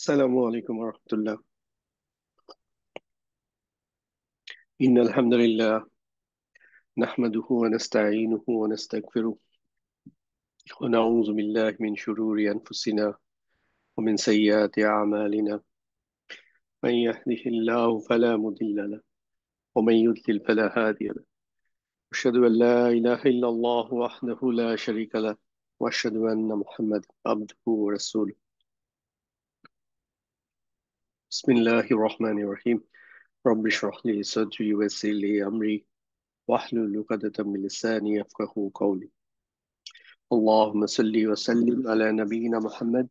السلام عليكم ورحمة الله. إن الحمد لله نحمده ونستعينه ونستغفره ونعوذ بالله من شرور أنفسنا ومن سيئات أعمالنا. من يهده الله فلا مضل له ومن يضلل فلا هادي له. أشهد أن لا إله إلا الله وحده لا شريك له وأشهد أن محمدا عبده ورسوله. بسم الله الرحمن الرحيم. رب اشرح لي صدري ويسر لي أمري واحلل عقدة من لساني يفقهوا قولي. اللهم صل وسلم على نبينا محمد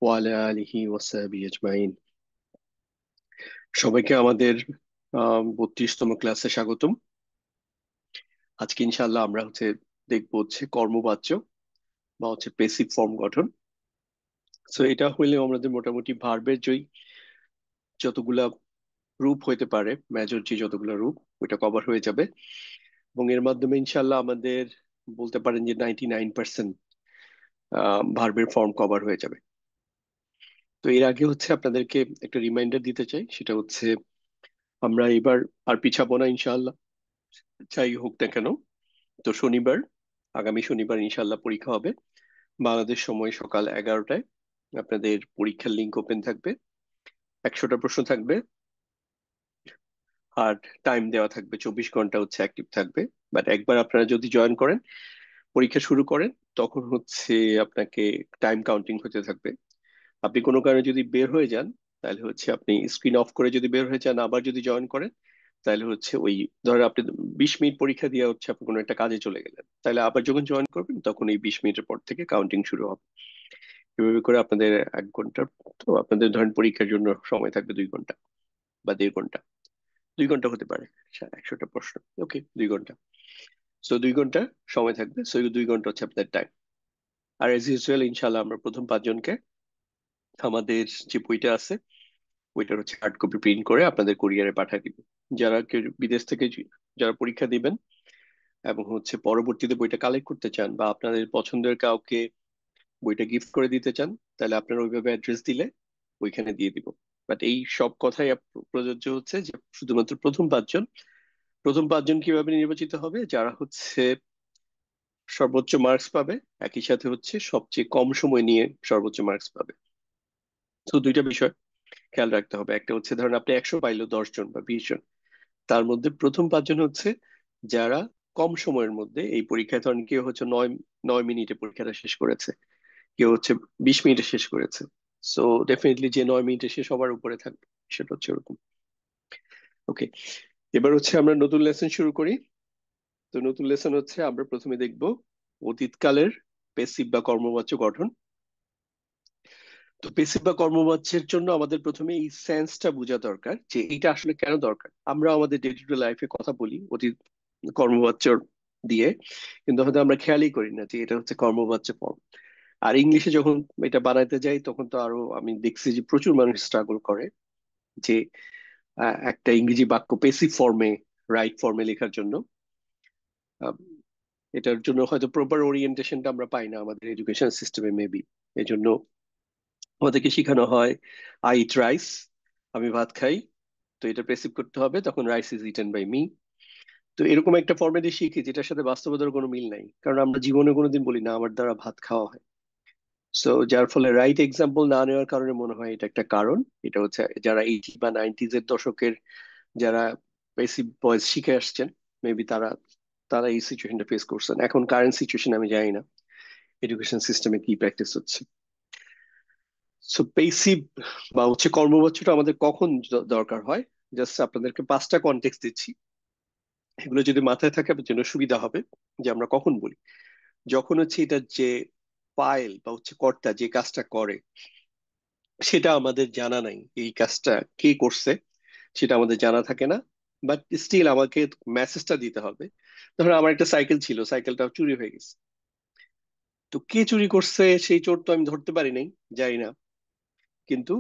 ওয়ালা আলিহি ওয়াসাহবিহি আজমাইন। সবাইকে আমাদের 32তম ক্লাসে স্বাগতম। আজকে ইনশাআল্লাহ আমরা দেখবো কর্মবাচ্য বা পেসিভ ফর্ম গঠন। সো এটা হইলে আমাদের মোটামুটি ভার্বের যতগুলা রূপ হইতে পারে, মেজর যতগুলা রূপ, ওইটা কভার হয়ে যাবে। এবং এর মাধ্যমে ইনশাআল্লাহ আমাদের বলতে পারেন যে 99% ভার্বের ফর্ম কভার হয়ে যাবে। তো এর আগে আপনাদেরকে একটা রিমাইন্ডার দিতে চাই, সেটা আমরা এবার আর পিছাবো না ইনশাআল্লাহ, যাই হোক না কেন। তো আগামী শনিবার ইনশাআল্লাহ পরীক্ষা হবে বাংলাদেশ সময় সকাল 11টায়। আপনাদের পরীক্ষার লিংক ওপেন থাকবে, 100টা প্রশ্ন থাকবে, আর টাইম দেওয়া থাকবে, 24 ঘন্টা অ্যাক্টিভ থাকবে। বাট একবার আপনারা যদি জয়েন করেন, পরীক্ষা শুরু করেন, তখন আপনাকে টাইম কাউন্টিং হতে থাকবে। আপনি কোনো কারণে যদি বের হয়ে যান, তাহলে আপনি স্ক্রিন অফ করে যদি বের হয়ে যান, আবার যদি জয়েন করেন, তাহলে ওই ধরেন আপনি 20 মিনিট পরীক্ষা দিয়ে আপনি কোনো একটা কাজে চলে গেলেন, তাহলে আবার যখন জয়েন করবেন তখন এই 20 মিনিটের পর থেকে কাউন্টিং শুরু হবে। এভাবে করে আপনাদের 1 ঘন্টা, তো আপনাদের ধরেন পরীক্ষার জন্য সময় থাকবে 2 ঘন্টা বা 1.5 ঘন্টা। 2 ঘন্টা হতে পারে, 100টা প্রশ্ন, ওকে 2 ঘন্টা। সো 2 ঘন্টা সময় থাকবে, সো 2 ঘন্টা আপনাদের টাইম। আর এজ ইউজুয়াল ইনশাল্লাহ আমরা প্রথম 5 জনকে আমাদের যে বইটা আছে, ওইটার হার্ড কপি প্রিন্ট করে আপনাদের কুরিয়ারে পাঠিয়ে দিব। যারা কেউ বিদেশ থেকে যারা পরীক্ষা দিবেন এবং পরবর্তীতে বইটা কালেক্ট করতে চান, বা আপনাদের পছন্দের কাউকে বইটা গিফট করে দিতে চান, তাহলে আপনারা ওইভাবে অ্যাড্রেস দিলে ওইখানে দিয়ে দিব। বাট এই সব কথাই প্রযোজ্য যে শুধুমাত্র প্রথম 5 জন কিভাবে নির্বাচিত হবে, যারা সর্বোচ্চ মার্কস পাবে, একই সাথে সবচেয়ে কম সময় নিয়ে সর্বোচ্চ মার্কস পাবে। তো দুইটা বিষয় খেয়াল রাখতে হবে। একটা ধরেন আপনি 100 পাইলো 10 জন বা 20 জন, তার মধ্যে প্রথম 5 জন যারা কম সময়ের মধ্যে এই পরীক্ষায়, ধরেন কেউ 9 মিনিটে পরীক্ষাটা শেষ করেছে, কেউ 20 মিনিটে শেষ করেছে। সো ডেফিনেটলি যে 9 মিনিটে সে সবার উপরে থাকবে, সেটা ওরকম। ওকে, এবার আমরা নতুন লেসন শুরু করি। তো নতুন লেসন আমরা প্রথমে দেখব অতীতকালের পেসিভ বা কর্মবাচ্য গঠন। তো পেসিভ বা কর্মবাচ্যের জন্য আমাদের প্রথমে এই সেন্সটা বোঝা দরকার যে এটা আসলে কেন দরকার। আমরা আমাদের ডে টু ডে লাইফে কথা বলি অতীত কর্মবাচ্য দিয়ে, কিন্তু হয়তো আমরা খেয়ালই করি না যে এটা কর্মবাচ্য ফর্ম। আর ইংলিশে যখন এটা বানাইতে যাই, তখন তো আরো আমি দেখছি যে প্রচুর মানুষ স্ট্রাগল করে যে একটা ইংরেজি বাক্য পেসিভ ফর্মে, রাইট ফর্মে লেখার জন্য। আহ, এটার জন্য হয়তো প্রপার ওরিয়েন্টেশনটা আমরা পাই না আমাদের এডুকেশন সিস্টেমে মেবি। এই জন্য আমাদেরকে শেখানো হয় আই ইট রাইস, আমি ভাত খাই। তো এটা প্রেসিভ করতে হবে, তখন rice is eaten by me. তো এরকম একটা ফর্মেটে শিখি যেটার সাথে বাস্তবতার কোনো মিল নাই, কারণ আমরা জীবনে কোনোদিন বলি না আমার দ্বারা ভাত খাওয়া হয়। সো যার ফলে রাইট এক্সাম্পল না নেওয়ার কারণে মনে হয় এটা একটা কারণ। এটা যারা 80 বা 90s এর দশকের যারা বেসিক ভয়েস শিখে আসছেন, মেবি তারা তারা এই সিচুয়েশনটা ফেস করছেন। এখন কারেন্ট সিচুয়েশন আমি জানি না এডুকেশন সিস্টেমে কি প্র্যাকটিস হচ্ছে। সো পেসিভ বা কর্মবাচ্যটা আমাদের কখন দরকার হয়, জাস্ট আপনাদেরকে 5টা কনটেক্সট দিচ্ছি। এগুলো যদি মাথায় থাকে আপনার জন্য সুবিধা হবে যে আমরা কখন বলি। যখন এটা যে ফাইল বা কর্তা যে কাজটা করে, সেটা আমাদের জানা নাই, এই কাজটা কে করছে সেটা আমাদের জানা থাকে না, বাট স্টিল আমাকে মেসেজটা দিতে হবে। ধরো আমার একটা সাইকেল ছিল, সাইকেলটা চুরি হয়ে গেছে। তো কে চুরি করছে সেই চোর তো আমি ধরতে পারি নাই, জানি না। কিন্তু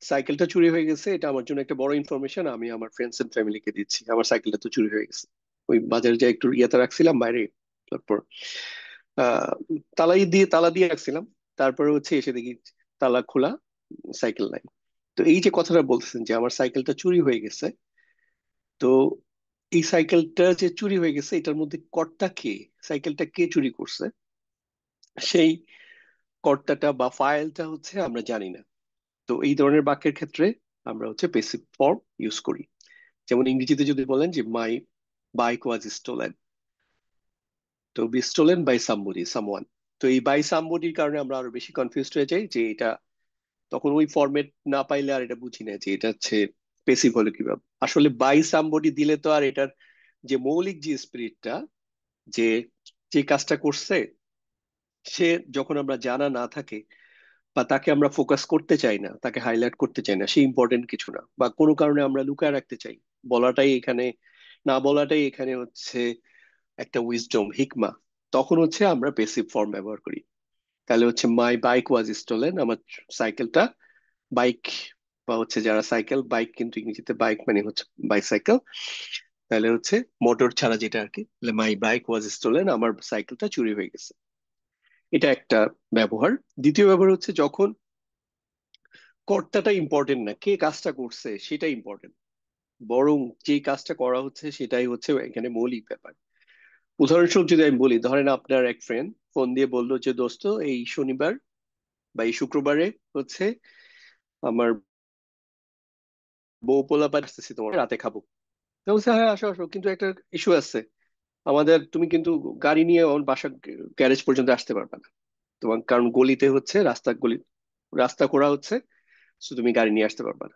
সাইকেলটা চুরি হয়ে গেছে, এটা আমার জন্য একটা বড় ইনফরমেশন। আমি আমার ফ্রেন্ডস এন্ড ফ্যামিলিকে দিচ্ছি আমার সাইকেলটা তো চুরি হয়ে গেছে। ওই বাজারে যাই একটু ইয়েতে রাখছিলাম বাইরে, তারপর আহ তালা দিয়ে রাখছিলাম। তারপরে এসে দেখি তালা খোলা, সাইকেল নাই। তো এই যে কথাটা বলতেছেন যে আমার সাইকেলটা চুরি হয়ে গেছে, তো এই সাইকেলটা যে চুরি হয়ে গেছে এটার মধ্যে কর্তা কে, সাইকেলটা কে চুরি করছে, সেই কর্তাটা বা ফাইলটা হচ্ছে আমরা জানি না। তো এই ধরনের বাক্যের ক্ষেত্রে আমরা হচ্ছে পেসিভ ফর্ম ইউজ করি। যেমন ইংরেজিতে যদি বলেন যে মাই বাইক ওয়াজ স্টোলেন, তো be stolen by somebody someone. তো এই বাই সামবডির কারণে আমরা আরো বেশি কনফিউজড হয়ে যাই যে এটা, তখন ওই ফরম্যাট না পাইলে আর এটা বুঝি না যে এটা হচ্ছে পেসিভ হলো কিভাবে। আসলে বাই সামবডি দিলে তো আর এটার যে মৌলিক যে স্পিরিটটা, যে যে কাজটা করছে সে, যখন আমরা জানা না থাকে বা তাকে আমরা ফোকাস করতে চাই না, তাকে হাইলাইট করতে চাই না, সে ইম্পর্টেন্ট কিছু না, বা কোনো কারণে আমরা লুকায় রাখতে চাই, বলাটাই এখানে, না বলাটাই এখানে হচ্ছে একটা উইজডম, হিকমা, তখন হচ্ছে আমরা পেসিভ ফর্ম ব্যবহার করি। তাহলে হচ্ছে মাই বাইক ওয়াজ স্টোলেন, আমার সাইকেলটা, বাইক বা হচ্ছে যারা সাইকেল, বাইক কিন্তু ইংরেজিতে বাইক মানে হচ্ছে বাইসাইকেল, তাহলে হচ্ছে মোটর ছাড়া যেটা আর কি, মাই বাইক ওয়াজ স্টোলেন, আমার সাইকেলটা চুরি হয়ে গেছে। এটা একটা ব্যবহার। দ্বিতীয় ব্যবহার হচ্ছে যখন কর্তাটা ইম্পর্টেন্ট না, কে কাজটা করছে সেটা ইম্পর্টেন্ট, বরং যে কাজটা করা হচ্ছে সেটাই হচ্ছে এখানে মৌলিক ব্যাপার। উদাহরণস্বরূপ যদি আমি বলি, ধরেন আপনার এক ফ্রেন্ড ফোন দিয়ে বললো যে দোস্ত এই শনিবার বা এই শুক্রবারে হচ্ছে আমার বউ পোলাপান আসতেছি, তোমার রাতে খাবো। তো বলছে হ্যাঁ আসো আসো, কিন্তু একটা ইস্যু আছে আমাদের, তুমি কিন্তু গাড়ি নিয়ে ওর বাসা গ্যারেজ পর্যন্ত আসতে পারবে না তোমার, কারণ গলিতে হচ্ছে রাস্তা খোঁড়া হচ্ছে, তো তুমি গাড়ি নিয়ে আসতে পারবে না।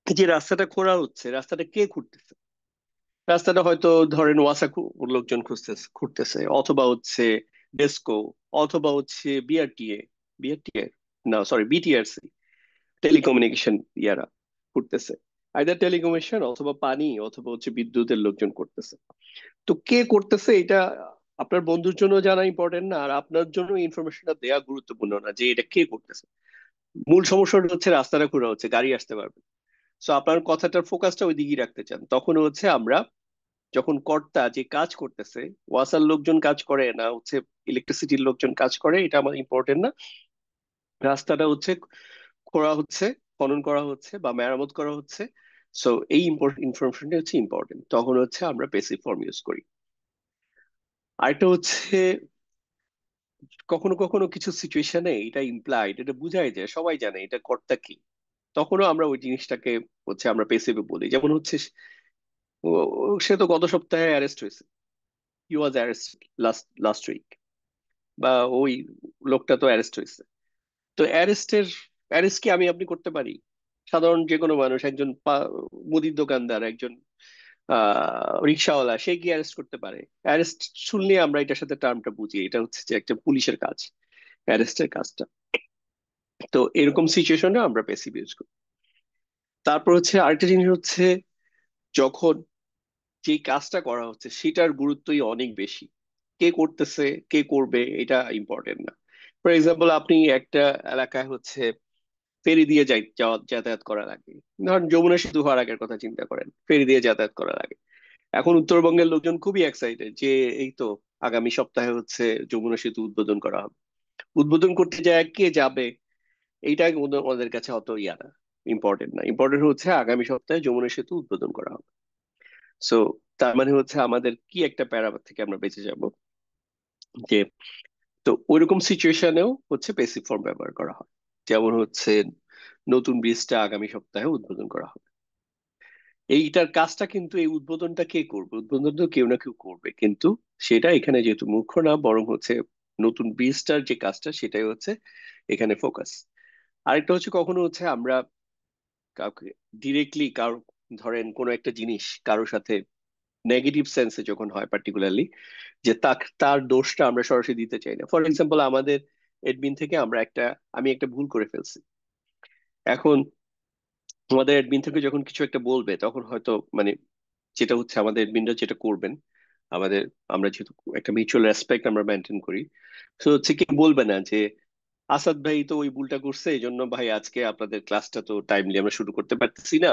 এই যে রাস্তাটা খোঁড়া হচ্ছে, রাস্তাটা কে খুঁড়তেছে? রাস্তাটা হয়তো ধরেন ওয়াসা লোকজন খুঁড়তেছে, অথবা হচ্ছে ডেস্কো, অথবা হচ্ছে বিআরটিএ, বিআরটিএ না সরি বিটিআরসি, টেলিকমিউনিকেশন ইয়ারা করতেছে, আইদার টেলিকমিউনিকেশন অথবা পানি অথবা হচ্ছে বিদ্যুতের লোকজন করতেছে। তো কে করতেছে এটা আপনার বন্ধুর জন্য জানা ইম্পর্টেন্ট না, আর আপনার জন্য ইনফরমেশনটা দেওয়া গুরুত্বপূর্ণ না যে এটা কে করতেছে। মূল সমস্যাটা হচ্ছে রাস্তাটা খোঁড়া হচ্ছে, গাড়ি আসতে পারবে। সো আপনার কথাটার ফোকাসটা ওই দিকেই রাখতে চান, তখন হচ্ছে আমরা, যখন কর্তা যে কাজ করতেছে, ওয়াসার লোকজন কাজ করে না হচ্ছে ইলেকট্রিসিটির লোকজন কাজ করে, এটা আমার ইম্পর্টেন্ট না, রাস্তাটা হচ্ছে খোঁড়া হচ্ছে, খনন করা হচ্ছে বা মেরামত করা হচ্ছে, সো এই ইনফরমেশনটা হচ্ছে ইম্পর্টেন্ট, তখন হচ্ছে আমরা পেসিভ ফর্ম ইউজ করি। আরেকটা হচ্ছে কখনো কখনো কিছু সিচুয়েশনে এটা ইমপ্লাইড, এটা বুঝাই যায়, সবাই জানে এটা কর্তা কি, তখনও আমরা ওই জিনিসটাকে হচ্ছে আমরা পেসিভে বলি। যেমন হচ্ছে সে তো গত সপ্তাহে অ্যারেস্ট হয়েছে, হি ওয়াজ অ্যারেস্ট লাস্ট লাস্ট উইক, বা ওই লোকটা তো অ্যারেস্ট হয়েছে। তো অ্যারেস্ট কি আমি আপনি করতে পারি? সাধারণ যে কোনো মানুষ, একজন মুদির দোকানদার, একজন রিক্সাওয়ালা, সে কি অ্যারেস্ট করতে পারে? অ্যারেস্ট শুনলে আমরা এটার সাথে টার্মটা বুঝি, এটা হচ্ছে যে একটা পুলিশের কাজ, অ্যারেস্টের কাজটা। তো এরকম সিচুয়েশনে আমরা প্যাসিভ ইউজ করি। তারপর হচ্ছে আরেকটা জিনিস হচ্ছে যখন যে কাজটা করা হচ্ছে সেটার গুরুত্বই অনেক বেশি, কে করতেছে কে করবে এটা ইম্পর্টেন্ট না। ফর এক্সাম্পল আপনি একটা এলাকায় হচ্ছে ফেরি দিয়ে যাতায়াত করা লাগে, ধরেন যমুনা সেতু হওয়ার আগের কথা চিন্তা করেন, ফেরি দিয়ে যাতায়াত করা লাগে। এখন উত্তরবঙ্গের লোকজন খুবই এক্সাইটেড যে এই তো আগামী সপ্তাহে হচ্ছে যমুনা সেতু উদ্বোধন করা হবে। উদ্বোধন করতে যায় কে যাবে, এইটা ওদের কাছে অত ইয়া না, ইম্পর্টেন্ট না, ইম্পর্টেন্ট হচ্ছে আগামী সপ্তাহে যমুনা সেতু উদ্বোধন করা হবে। সো তার মানে হচ্ছে আমাদের কি একটা প্যারা থেকে আমরা বেঁচে যাব, যে তো ওইরকম সিচুয়েশনেও হচ্ছে পেসিভ ফর্ম ব্যবহার করা হয়। যেমন হচ্ছে নতুন ব্রিজটা আগামী সপ্তাহে উদ্বোধন করা হবে, এইটার কাজটা কিন্তু, এই উদ্বোধনটা কে করবে? উদ্বোধন তো কেউ না কেউ করবে, কিন্তু সেটা এখানে যেহেতু মুখ্য না, বরং হচ্ছে নতুন ব্রিজটার যে কাজটা সেটাই হচ্ছে এখানে ফোকাস। আরেকটা হচ্ছে কখনো হচ্ছে আমরা কাউকে ডিরেক্টলি, কারো ধরেন কোনো একটা জিনিস কারোর সাথে নেগেটিভ সেন্সে যখন হয় পার্টিকুলারলি, যে তার দোষটা আমরা সরাসরি দিতে চাই না। ফর এক্সাম্পল আমাদের এডমিন থেকে আমি একটা ভুল করে ফেলছি, এখন আমাদের এডমিন থেকে যখন কিছু একটা বলবে তখন হয়তো মানে, যেটা হচ্ছে আমাদের এডমিনরা যেটা করবেন, আমাদের, আমরা যেহেতু একটা মিউচুয়াল রেসপেক্ট আমরা মেনটেন করি, তো হচ্ছে কি বলবে না যে আসাদ ভাই তো ওই ভুলটা করছে, এই জন্য ভাই আজকে আপনাদের ক্লাসটা তো টাইমলি আমরা শুরু করতে পারতেছি না,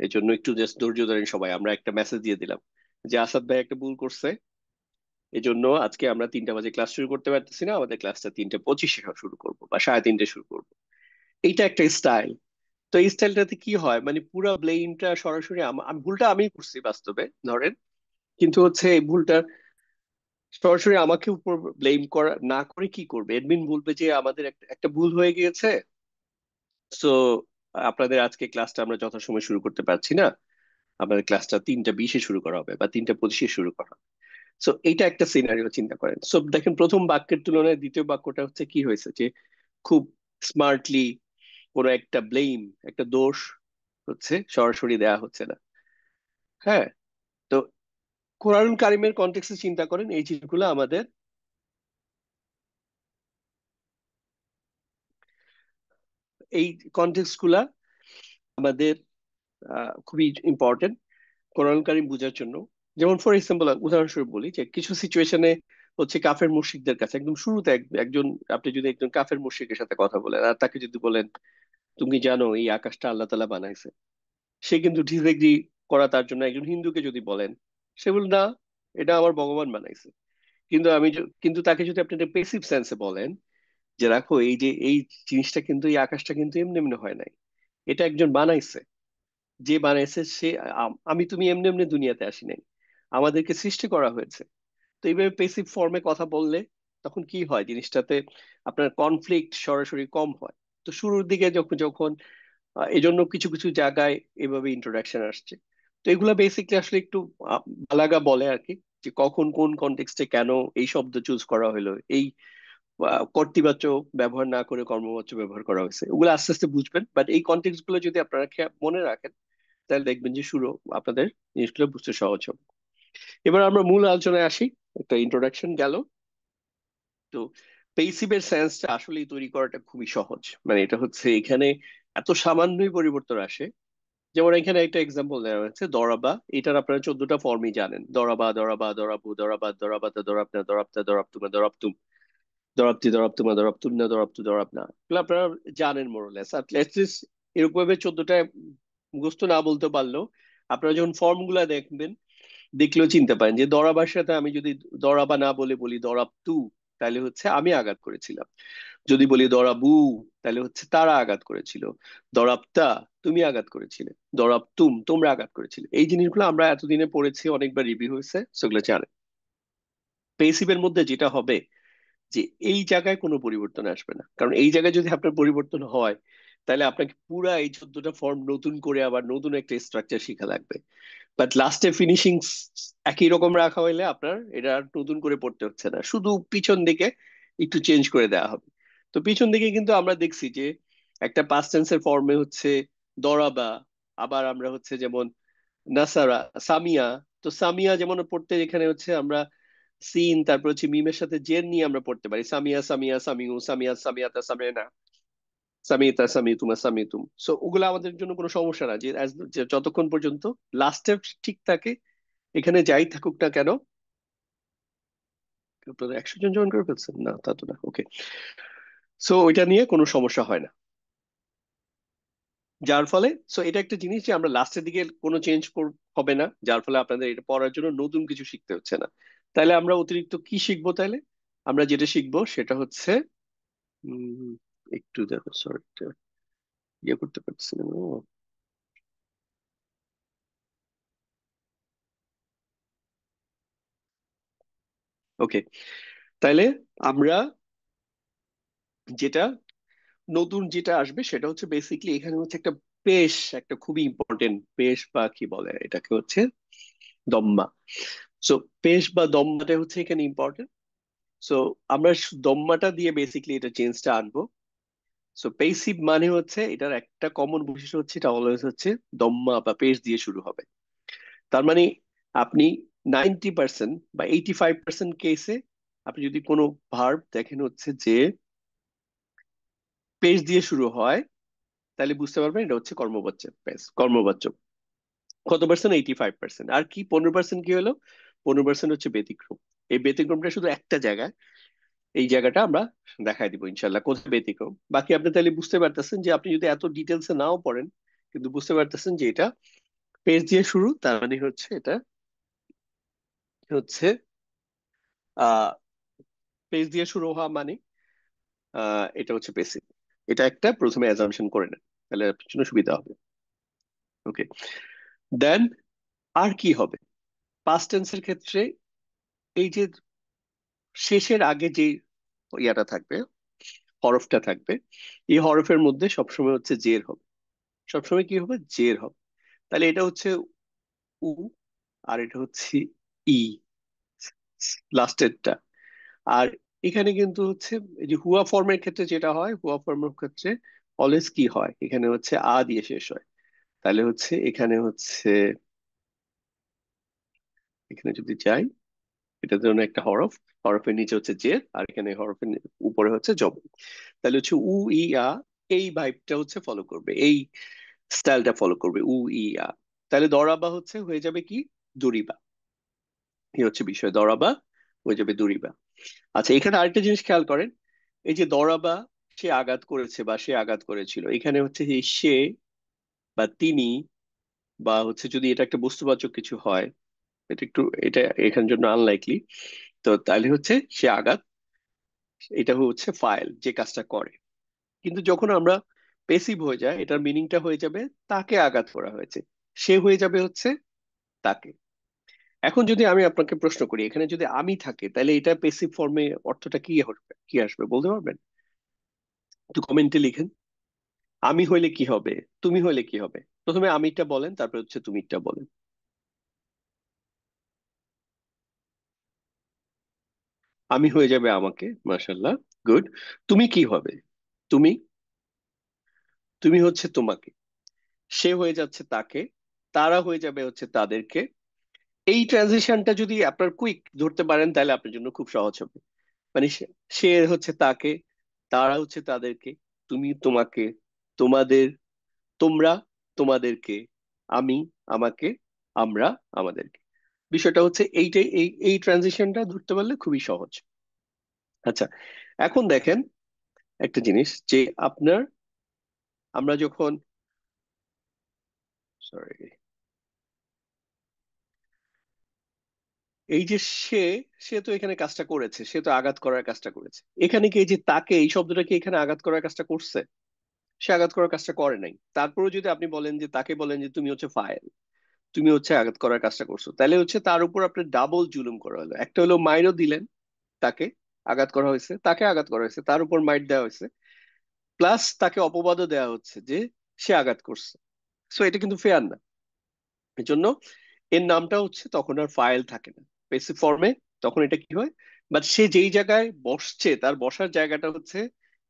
এই জন্য একটু জাস্ট ধৈর্য ধরেন সবাই, আমরা একটা মেসেজ দিয়ে দিলাম যে আসাদ ভাই একটা ভুল করছে, এই জন্য আজকে আমরা 3টা বাজে ক্লাস শুরু করতে পারতেছি না, আমাদের ক্লাসটা 3:25 শুরু করবো বা 3:30 শুরু করবো। এইটা একটা স্টাইল। তো এই স্টাইলটাতে কি হয়, মানে পুরো ব্লেমটা সরাসরি আমি ভুলটা আমি করছি বাস্তবে ধরেন, কিন্তু হচ্ছে এই ভুলটা সরাসরি আমাকে উপর ব্লেম করা না করে কি করবে, এডমিন বলবে যে আমাদের একটা একটা ভুল হয়ে গিয়েছে, সো আপনাদের আজকে ক্লাসটা আমরা যথাসময়ে শুরু করতে পারছি না, আপনাদের ক্লাসটা 3:20-এ শুরু করা হবে বা 3:25-এ শুরু করা হবে। সো এইটা একটা সিনারিও চিন্তা করেন। সো দেখেন প্রথম বাক্যের তুলনায় দ্বিতীয় বাক্যটা হচ্ছে কি হয়েছে, যে খুব স্মার্টলি কোনো একটা ব্লেম, একটা দোষ হচ্ছে সরাসরি দেয়া হচ্ছে না। হ্যাঁ। তো কোরআন কারিমের কনটেক্সটে চিন্তা করেন, এই জিনিসগুলো আমাদের, এই কনটেক্সট গুলা আমাদের খুবই ইম্পর্টেন্ট কোরআন কারিম বোঝার জন্য। যেমন ফর এক্সাম্পল উদাহরণস্বরূপ বলি, যে কিছু সিচুয়েশনে হচ্ছে কাফের মুশরিকদের কাছে একদম শুরুতে একজন, আপনি যদি একজন কাফের মুশরিকের সাথে কথা বলেন আর তাকে যদি বলেন তুমি জানো এই আকাশটা আল্লাহ তাআলা বানাইছে, সে কিন্তু ডিসএগ্রি করা তার জন্য। একজন হিন্দুকে যদি বলেন, সে বল না, এটা আমার ভগবান বানাইছে। কিন্তু কিন্তু তাকে যদি আপনি একটা পেসিভ সেন্সে বলেন যে রাখো এই যে এই জিনিসটা কিন্তু, এই আকাশটা কিন্তু এমনি এমনি হয় নাই, এটা একজন বানাইছে। যে বানাইছে সে, আমি তুমি এমনি এমনি দুনিয়াতে আসি নাই, আমাদেরকে সৃষ্টি করা হয়েছে। তো এইভাবে পেসিভ ফর্মে কথা বললে তখন কি হয় জিনিসটাতে, আপনার কনফ্লিক্ট সরাসরি কম হয়। তো শুরুর দিকে যখন যখন এজন্য কিছু কিছু জায়গায় এভাবে ইন্ট্রোডাকশন আসছে। তো এগুলা বেসিকলি আসলে একটু বালাগা বলে আর কি, যে কখন কোন কনটেক্সটে কেন এই শব্দ চুজ করা হলো, এই কর্তৃবাচক ব্যবহার না করে কর্মবাচ্য ব্যবহার করা হয়েছে, ওগুলো আস্তে আস্তে বুঝবেন। বাট এই কনটেক্সট গুলো যদি আপনারা মনে রাখেন, তাহলে দেখবেন যে শুরু আপনাদের জিনিসগুলো বুঝতে সহজ হবে। এবার আমরা মূল আলোচনায় আসি। একটা ইন্ট্রোডাকশন গেল। তো পেইসিভের সেন্সটা আসলে তৈরি করাটা খুবই সহজ, মানে এটা হচ্ছে এখানে এত সামান্যই পরিবর্তন আসে। যেমন এখানে একটা এক্সাম্পল দেওয়া হয়েছে দরাবা, এটার আপনারা 14টা ফর্মই জানেন, দরাবা, দরাবা, দরাবু, দরাবা, দরাবাতা, দরাবনা, দরাবতা, দরাবতুমা, দরাবতুম, দরাবতি, দরাবতুমা, দরাবতুমনা, দরাবতু, দরাবনা, এগুলো আপনারা জানেন মোরলেস। আর লিস্ট এরকম ভাবে 14টা মুখস্থ না বলতে পারলেও আপনারা যখন ফর্ম গুলা দেখবেন, দেখলেও চিনতে পারেন যে দরাবার সাথে আমি যদি দরাবা না বলে বলি দরাবতু, তাহলে হচ্ছে আমি আঘাত করেছিলাম। যদি বলি দরাবু, তাহলে হচ্ছে তারা আঘাত করেছিল। দরাবতা, তুমি আঘাত করেছিলে। দরাবতুম, তোমরা আঘাত করেছিলে। এই জিনিসগুলো আমরা এতদিনে পড়েছি, অনেকবার রিভিউ হয়েছে, সেগুলো জানেন। পেসিভের মধ্যে যেটা হবে, যে এই জায়গায় কোনো পরিবর্তন আসবে না, কারণ এই জায়গায় যদি আপনার পরিবর্তন হয়, তাহলে আপনাকে পুরা এই 14টা ফর্ম নতুন করে আবার নতুন একটা স্ট্রাকচার শিখা লাগবে। বাট লাস্টে ফিনিশিং একই রকম রাখা হইলে আপনার এটা আর নতুন করে পড়তে হচ্ছে না, শুধু পিছন দিকে একটু চেঞ্জ করে দেওয়া হবে। তো পিছন দিকে কিন্তু আমরা দেখছি যে একটা পাস্ট টেন্সের ফর্মে হচ্ছে দরাবা, আবার আমরা হচ্ছে যেমন নাসারা, সামিয়া। তো সামিয়া যেমন পড়তে এখানে হচ্ছে আমরা সিন, তারপর হচ্ছে মিমের সাথে জেন নিয়ে আমরা পড়তে পারি, সামিয়া, সামিয়া, সামিউ, সামিয়া, সামিয়াতা, সামিনা, সামিতা, সামিতুমা, সামিতুম। সো ওগুলো আমাদের জন্য কোনো সমস্যা না, যে যে যতক্ষণ পর্যন্ত লাস্টে ঠিক থাকে, এখানে যাই থাকুক না কেন। আপনারা 100 জন জয়েন করে ফেলছেন না, তা তো না, ওকে। সো ওইটা নিয়ে কোনো সমস্যা হয় না। যার ফলে সো এটা একটা জিনিস যে আমরা লাস্টের দিকে কোনো চেঞ্জ হবে না, যার ফলে আপনাদের এটা পড়ার জন্য নতুন কিছু শিখতে হচ্ছে না। তাহলে আমরা অতিরিক্ত কি শিখবো তাহলে? আমরা যেটা শিখবো সেটা হচ্ছে উম, একটু দেখো, সরি, ইয়ে করতে পারছি না। ওকে, তাইলে আমরা যেটা নতুন যেটা আসবে সেটা হচ্ছে বেসিকলি এখানে হচ্ছে একটা পেশ, একটা খুবই ইম্পর্টেন্ট পেশ বা কি বলে এটাকে হচ্ছে দম্মা। সো পেশ বা দম্মাটা হচ্ছে এখানে ইম্পর্টেন্ট। সো আমরা দম্মাটা দিয়ে বেসিকলি এটা চেঞ্জটা আনবো। সো পেসিভ মানে হচ্ছে এটার একটা কমন বৈশিষ্ট্য হচ্ছে এটা অলওয়েজ হচ্ছে দম্মা বা পেশ দিয়ে শুরু হবে। তার মানে আপনি 90% বা 85% কেসে আপনি যদি কোনো ভার্ব দেখেন হচ্ছে যে পেশ দিয়ে শুরু হয়, তাহলে বুঝতে পারবেন এটা হচ্ছে কর্মবাচ্য পেশ, কর্মবাচ্য। কত পার্সেন্ট? 85%। আর কি 15% কি হলো? 15% হচ্ছে ব্যতিক্রম। এই ব্যতিক্রমটা শুধু একটা জায়গায়, এই জায়গাটা আমরা দেখাই দিব ইনশাল্লাহ কোথায় ব্যতিক্রম। বাকি আপনি তাহলে বুঝতে পারতেছেন যে আপনি যদি এত ডিটেলসে নাও পড়েন, কিন্তু বুঝতে পারতেছেন যে এটা পেজ দিয়ে শুরু, তার মানে হচ্ছে এটা হচ্ছে আহ পেজ দিয়ে শুরু হওয়া মানে এটা হচ্ছে বেসিক। এটা একটা প্রথমে অ্যাজাম্পশন করে নেন, তাহলে আপনার জন্য সুবিধা হবে। ওকে, দেন আর কি হবে পাস্ট টেন্সের ক্ষেত্রে? এই যে শেষের আগে যে ইয়াটা থাকবে, হরফটা থাকবে, এই হরফের মধ্যে সবসময় হচ্ছে জের হবে। সবসময় কি হবে? জের হবে। তাহলে এটা হচ্ছে উ, আর এটা হচ্ছে ই, লাস্টেরটা। আর এখানে কিন্তু হচ্ছে এই যে হুয়া ফর্মের ক্ষেত্রে যেটা হয়, হুয়া ফর্মের ক্ষেত্রে অলওয়েজ কি হয়, এখানে হচ্ছে আ দিয়ে শেষ হয়। তাহলে হচ্ছে এখানে হচ্ছে, এখানে যদি যাই, এটার জন্য একটা হরফ, হরফের নিচে হচ্ছে জের, আর এখানে হরফের উপরে হচ্ছে জবর। তাহলে হচ্ছে উ ই আ, এই ভাইবটা হচ্ছে ফলো করবে, এই স্টাইলটা ফলো করবে উ ই আ। তাহলে দরাবা হচ্ছে হয়ে যাবে কি? দরিবা। এই হচ্ছে বিষয়, দরাবা হয়ে যাবে দরিবা। আচ্ছা, এখানে আরেকটা জিনিস খেয়াল করেন, এই যে দরাবা, সে আঘাত করেছে বা সে আঘাত করেছিল, এখানে হচ্ছে যে সে বা তিনি, বা হচ্ছে যদি এটা একটা বস্তুবাচক কিছু হয়, এটা একটু, এটা এখানের জন্য আনলাইকলি। তো তাহলে হচ্ছে সে আঘাত, এটা হচ্ছে ফাইল যে কাজটা করে। কিন্তু যখন আমরা পেসিভ হয়ে যায়, এটার মিনিংটা হয়ে যাবে তাকে আঘাত করা হয়েছে, সে হয়ে যাবে হচ্ছে তাকে। এখন যদি আমি আপনাকে প্রশ্ন করি, এখানে যদি আমি থাকে, তাহলে এটা পেসিভ ফর্মে অর্থটা কি হবে, কি আসবে বলতে পারবেন? একটু কমেন্টে লিখেন। আমি হইলে কি হবে, তুমি হইলে কি হবে? প্রথমে আমিটা বলেন, তারপর হচ্ছে তুমিটা বলেন। আমি হয়ে যাবে আমাকে, মাশাল্লাহ, গুড। তুমি কি হবে? তুমি, তুমি হচ্ছে তোমাকে, সে হয়ে যাচ্ছে তাকে, তারা হয়ে যাবে হচ্ছে তাদেরকে। এই ট্রানজিশনটা যদি আপনার কুইক ধরতে পারেন, তাহলে আপনার জন্য খুব সহজ হবে। মানে সে হচ্ছে তাকে, তারা হচ্ছে তাদেরকে, তুমি তোমাকে, তোমাদের, তোমরা তোমাদেরকে, আমি আমাকে, আমরা আমাদেরকে। বিষয়টা হচ্ছে এইটাই, এই এই ট্রানজিশনটা ধরতে পারলে খুবই সহজ। আচ্ছা, এখন দেখেন একটা জিনিস, যে আপনার, আমরা যখন, সরি, এই যে সে, সে তো এখানে কাজটা করেছে, সে তো আঘাত করার কাজটা করেছে। এখানে কি এই যে তাকে, এই শব্দটা কি এখানে আঘাত করার কাজটা করছে? সে আঘাত করার কাজটা করে নাই। তারপরেও যদি আপনি বলেন যে তাকে, বলেন যে তুমি হচ্ছে ফাইল, তুমি হচ্ছে আঘাত করার কাজটা করছো, তাহলে হচ্ছে তার উপর আপনার ডাবল জুলুম করা হলো। একটা হলো মাইরও দিলেন, তাকে আঘাত করা হয়েছে, তাকে আঘাত করা হয়েছে, তার উপর মাইর দেওয়া হয়েছে, প্লাস তাকে অপবাদও দেওয়া হচ্ছে যে সে আঘাত করছে। সো এটা কিন্তু ফেয়ার না। এই জন্য এর নামটা হচ্ছে তখন আর ফাইল থাকে না পেসিভ ফর্মে। তখন এটা কি হয়, বাট সে যেই জায়গায় বসছে, তার বসার জায়গাটা হচ্ছে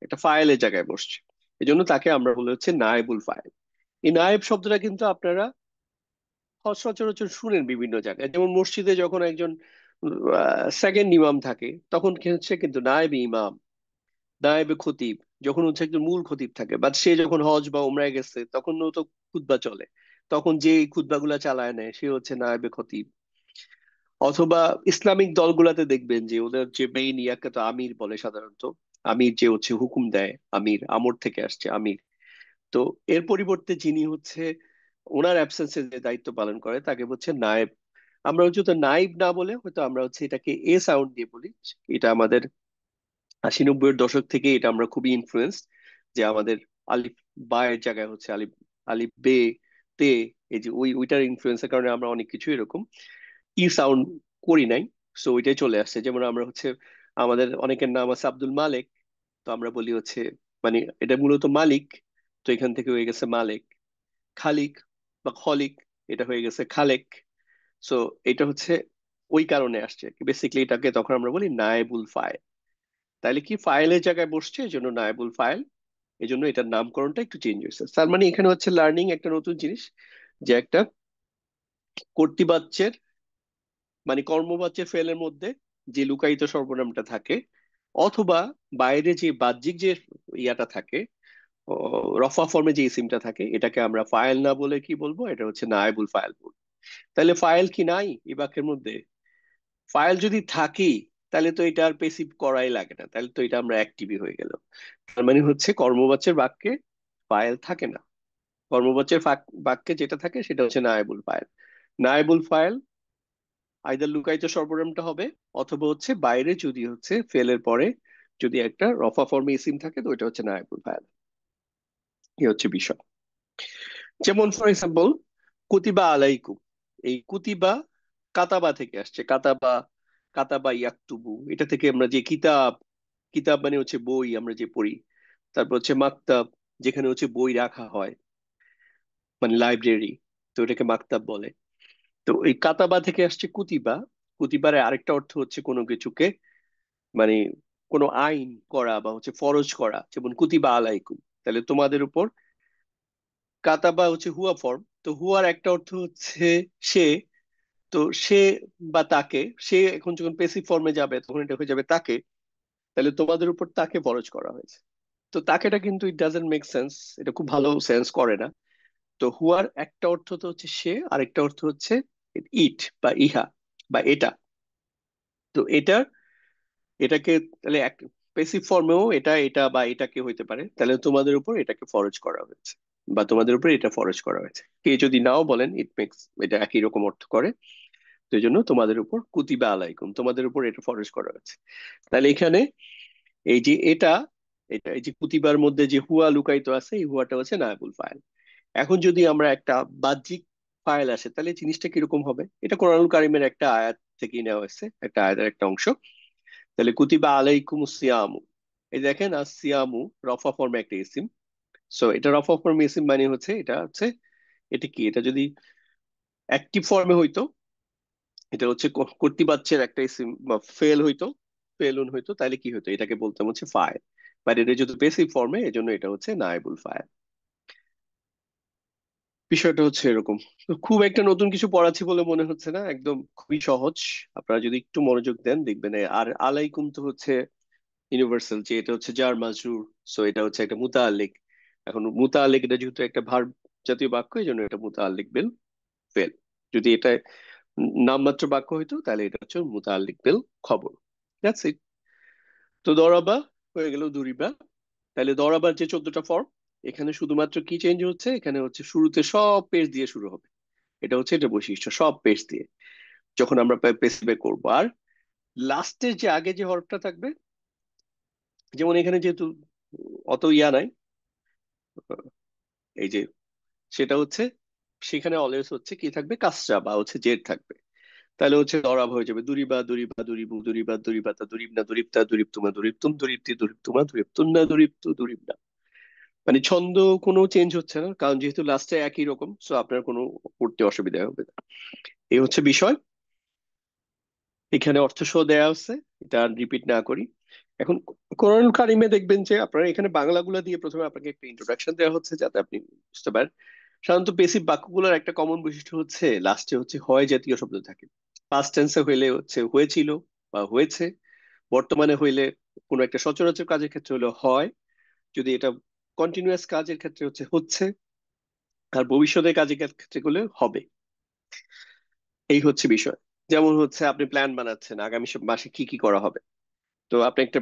একটা ফাইলের জায়গায় বসছে। এই জন্য তাকে আমরা বলে হচ্ছে নায়েবুল ফাইল। এই নায়েব শব্দটা কিন্তু আপনারা সচরাচর শুনেন বিভিন্ন জায়গায়, যেমন মসজিদে যখন একজন সেকেন্ড ইমাম থাকে, তখন কি হচ্ছে কিন্তু নায়েব ইমাম, নায়েবে খতিব। যখন হচ্ছে একজন মূল খতিব থাকে, বাট সে যখন হজ বা উমরায় গেছে, তখন তো খুতবা চলে, তখন যে খুতবা গুলা চালায় নেয় সে হচ্ছে নায়েবে খতিব। অথবা ইসলামিক দলগুলাতে দেখবেন যে ওদের যে মেইন ইয়াকে তো আমির বলে সাধারণত। আমির যে হচ্ছে হুকুম দেয়, আমির আমর থেকে আসছে আমির। তো এর পরিবর্তে যিনি হচ্ছে ওনার অ্যাবসেন্সে যে দায়িত্ব পালন করে, তাকে হচ্ছে নায়েব। আমরা হচ্ছে তো নাইব না বলে হয়তো আমরা হচ্ছে এটাকে এ সাউন্ড দিয়ে বলি। এটা আমাদের 80-90 এর দশক থেকে এটা আমরা খুবই ইনফ্লুয়েন্স, যে আমাদের আলিফ বা এর জায়গায় হচ্ছে আলিফ, আলিফ বে, তে, এই যে ওইটার ইনফ্লুয়েন্সের কারণে আমরা অনেক কিছু এরকম ই সাউন্ড করি নাই। সো ওইটাই চলে আসছে। যেমন আমরা হচ্ছে, আমাদের অনেকের নাম আছে আব্দুল মালেক, তো আমরা বলি হচ্ছে, মানে এটা মূলত মালিক, তো এখান থেকে হয়ে গেছে মালেক। খালিক বা খলিক, এটা হয়ে গেছে খালেক। সো এটা হচ্ছে ওই কারণে আসছে বেসিক্যালি, এটাকে তখন আমরা বলি নায়েবুল ফাইল। তাইলে কি ফাইলের জায়গায় বসছে, এই জন্য নায়েবুল ফাইল। এই জন্য এটার নামকরণটা একটু চেঞ্জ হয়েছে। তার মানে এখানে হচ্ছে লার্নিং একটা নতুন জিনিস, যে একটা কর্তৃবাচ্যের, মানে কর্মবাচ্যের ফেলের মধ্যে যে লুকায়িত সর্বনামটা থাকে, অথবা বাইরে যে বাহ্যিক যে ইয়াটা থাকে, ও, রফা ফর্মে যে ইসিমটা থাকে, এটাকে আমরা ফাইল না বলে কি বলবো, এটা হচ্ছে নায়েবুল ফাইল বলবো। তাহলে ফাইল কি নাই এই বাক্যের মধ্যে? ফাইল যদি থাকি, তাহলে তো এটা আর পেসিভ করাই লাগে না, তাহলে তো এটা আমরা অ্যাক্টিভই হয়ে গেল। তার মানে হচ্ছে কর্মবাচ্যের বাক্যে ফাইল থাকে না। কর্মবাচ্যের বাক্যে যেটা থাকে সেটা হচ্ছে নায়েবুল ফাইল। নায়েবুল ফাইল আইদার লুকায়িত সর্বনামটা হবে, অথবা হচ্ছে বাইরে যদি হচ্ছে ফেলের পরে যদি একটা রফা ফর্মে ইসিম থাকে, তো এটা হচ্ছে নায়েবুল ফাইল। এই হচ্ছে বিষয়। যেমন ফর এক্সাম্পল কুতিবা আলাইকুম, এই কুতিবা কাতাবা থেকে আসছে। কাতাবা, কাতাবা ইয়াকতুবু, এটা থেকে আমরা যে কিতাব, কিতাব মানে হচ্ছে বই আমরা যে পড়ি। তারপর হচ্ছে মাকতাব, যেখানে হচ্ছে বই রাখা হয়, মানে লাইব্রেরি, তো এটাকে মাকতাব বলে। তো এই কাতাবা থেকে আসছে কুতিবা। কুতিবার আরেকটা অর্থ হচ্ছে কোনো কিছুকে মানে কোনো আইন করা বা হচ্ছে ফরজ করা, যেমন কুতিবা আলাইকুম, তাহলে তোমাদের উপর। কাতাবা হচ্ছে হুয়া ফর্ম, তো হুয়ার একটা অর্থ হচ্ছে সে। তো সে বা তাকে, সে এখন যখন পেসিভ ফর্মে যাবে তখন এটা হয়ে যাবে তাকে। তাহলে তোমাদের উপর তাকে ফরজ করা হয়েছে। তো তাকেটা কিন্তু ইট ডাজন্ট মেক সেন্স, এটা খুব ভালো সেন্স করে না। তো হুয়ার একটা অর্থ তো হচ্ছে সে, আরেকটা অর্থ হচ্ছে ইট বা ইহা বা এটা। তো এটাকে তাহলে এক পেসিভ ফর্মেও এটা এটা বা এটাকে হইতে পারে, তাহলে তোমাদের উপর এটাকে ফরজ করা হয়েছে বা তোমাদের উপর এটা ফরজ করা হয়েছে। কে যদি নাও বলেন ইট মেক্স, এটা একই রকম অর্থ করে। তো এই জন্য তোমাদের উপর কুতিবা আলাইকুম, তোমাদের উপর এটা ফরজ করা হয়েছে। তাহলে এখানে এই যে এটা, এটা এই যে কুতিবার মধ্যে যে হুয়া লুকায়িত আছে, এই হুয়াটা হচ্ছে নায়াবুল ফাইল। এখন যদি আমরা একটা বাহ্যিক ফাইল আসে, তাহলে জিনিসটা কিরকম হবে? এটা কোরআনুল কারিমের একটা আয়াত থেকে নেওয়া হয়েছে, একটা আয়াতের একটা অংশ। তাহলে কুতিবা আলাইকুম সিয়ামু, এই দেখেন আর সিয়ামু রফা ফর্মে একটা ইসিম। সো এটা রফা ফর্মে ইসিম মানে হচ্ছে এটা হচ্ছে, এটা কি, এটা যদি অ্যাক্টিভ ফর্মে হইতো, এটা হচ্ছে কর্তৃবাচ্যের একটা ইসিম বা ফেল হইতো, ফেলুন হইতো, তাহলে কি হতো? এটাকে বলতাম হচ্ছে ফাইল। বাট এটা যেহেতু বেসিক ফর্মে, এজন্য এটা হচ্ছে নায়েবুল ফাইল। বিষয়টা হচ্ছে এরকম। তো খুব একটা নতুন কিছু পড়াচ্ছি বলে মনে হচ্ছে না, একদম খুবই সহজ। আপনারা যদি একটু মনোযোগ দেন দেখবেন। আর আলাইকুম তো হচ্ছে ইউনিভার্সাল, যে এটা হচ্ছে জার মাজরুর। সো এটা হচ্ছে একটা মুতাআল্লিক। এখন মুতাআল্লিক এটা যেহেতু একটা ভার্ব জাতীয় বাক্য, এই জন্য এটা মুতাআল্লিক বিল ফেল। যদি এটা নামমাত্র বাক্য হইতো তাহলে এটা হচ্ছে মুতাআল্লিক বিল খবর। That's it. তো দরাবা হয়ে গেল দুরিবা। তাহলে দরাবার যে 14টা ফর্ম, এখানে শুধুমাত্র কি চেঞ্জ হচ্ছে, এখানে হচ্ছে শুরুতে সব পেজ দিয়ে শুরু হবে। এটা হচ্ছে এটা বৈশিষ্ট্য, সব পেজ দিয়ে যখন আমরা পেসিফে করবো। আর লাস্টে যে আগে যে হরফটা থাকবে, যেমন এখানে যেহেতু অত ইয়া নাই, এই যে সেটা হচ্ছে, সেখানে অলওয়েজ হচ্ছে কি থাকবে, কাসরা বা হচ্ছে জেড থাকবে। তাহলে হচ্ছে দরাব হয়ে যাবে দুরিবা দুরিবা দুরিবু দুরিবা দুরিবাতা দুরিবনা দুরিবতা দুরিবতুমা দুরিবতুম দুরিবতি দুরিবতুমা দুরিবতুন্না দুরিবতু দুরিবনা। মানে ছন্দ কোনো চেঞ্জ হচ্ছে না, কারণ যেহেতু লাস্টে একই রকম, সো আপনার কোনো পড়তে অসুবিধা হবে না। এই হচ্ছে বিষয়। এখানে অর্থ সহ দেয়া আছে, এটা রিপিট না করি। এখন কোরআন কারিমে দেখবেন যে আপনারা এখানে বাংলাগুলো দিয়ে প্রথমে আপনাকে একটা ইন্ট্রোডাকশন দেওয়া হচ্ছে যাতে আপনি বুঝতে পারেন। সাধারণত বেসিক বাক্যগুলোর একটা কমন বৈশিষ্ট্য হচ্ছে লাস্টে হচ্ছে হয় জাতীয় শব্দ থাকে। পাস্ট টেন্সে হইলে হচ্ছে হয়েছিল বা হয়েছে, বর্তমানে হইলে কোনো একটা সচরাচর কাজের ক্ষেত্রে হলে হয়, যদি এটা কন্টিনিউয়াস কাজের ক্ষেত্রে হচ্ছে হচ্ছে, আর ভবিষ্যতের কাজের ক্ষেত্রে করলে হবে। এই হচ্ছে বিষয়। যেমন হচ্ছে আপনি প্ল্যান বানাচ্ছেন আগামী মাসে কি কি করা হবে। তো আপনি একটা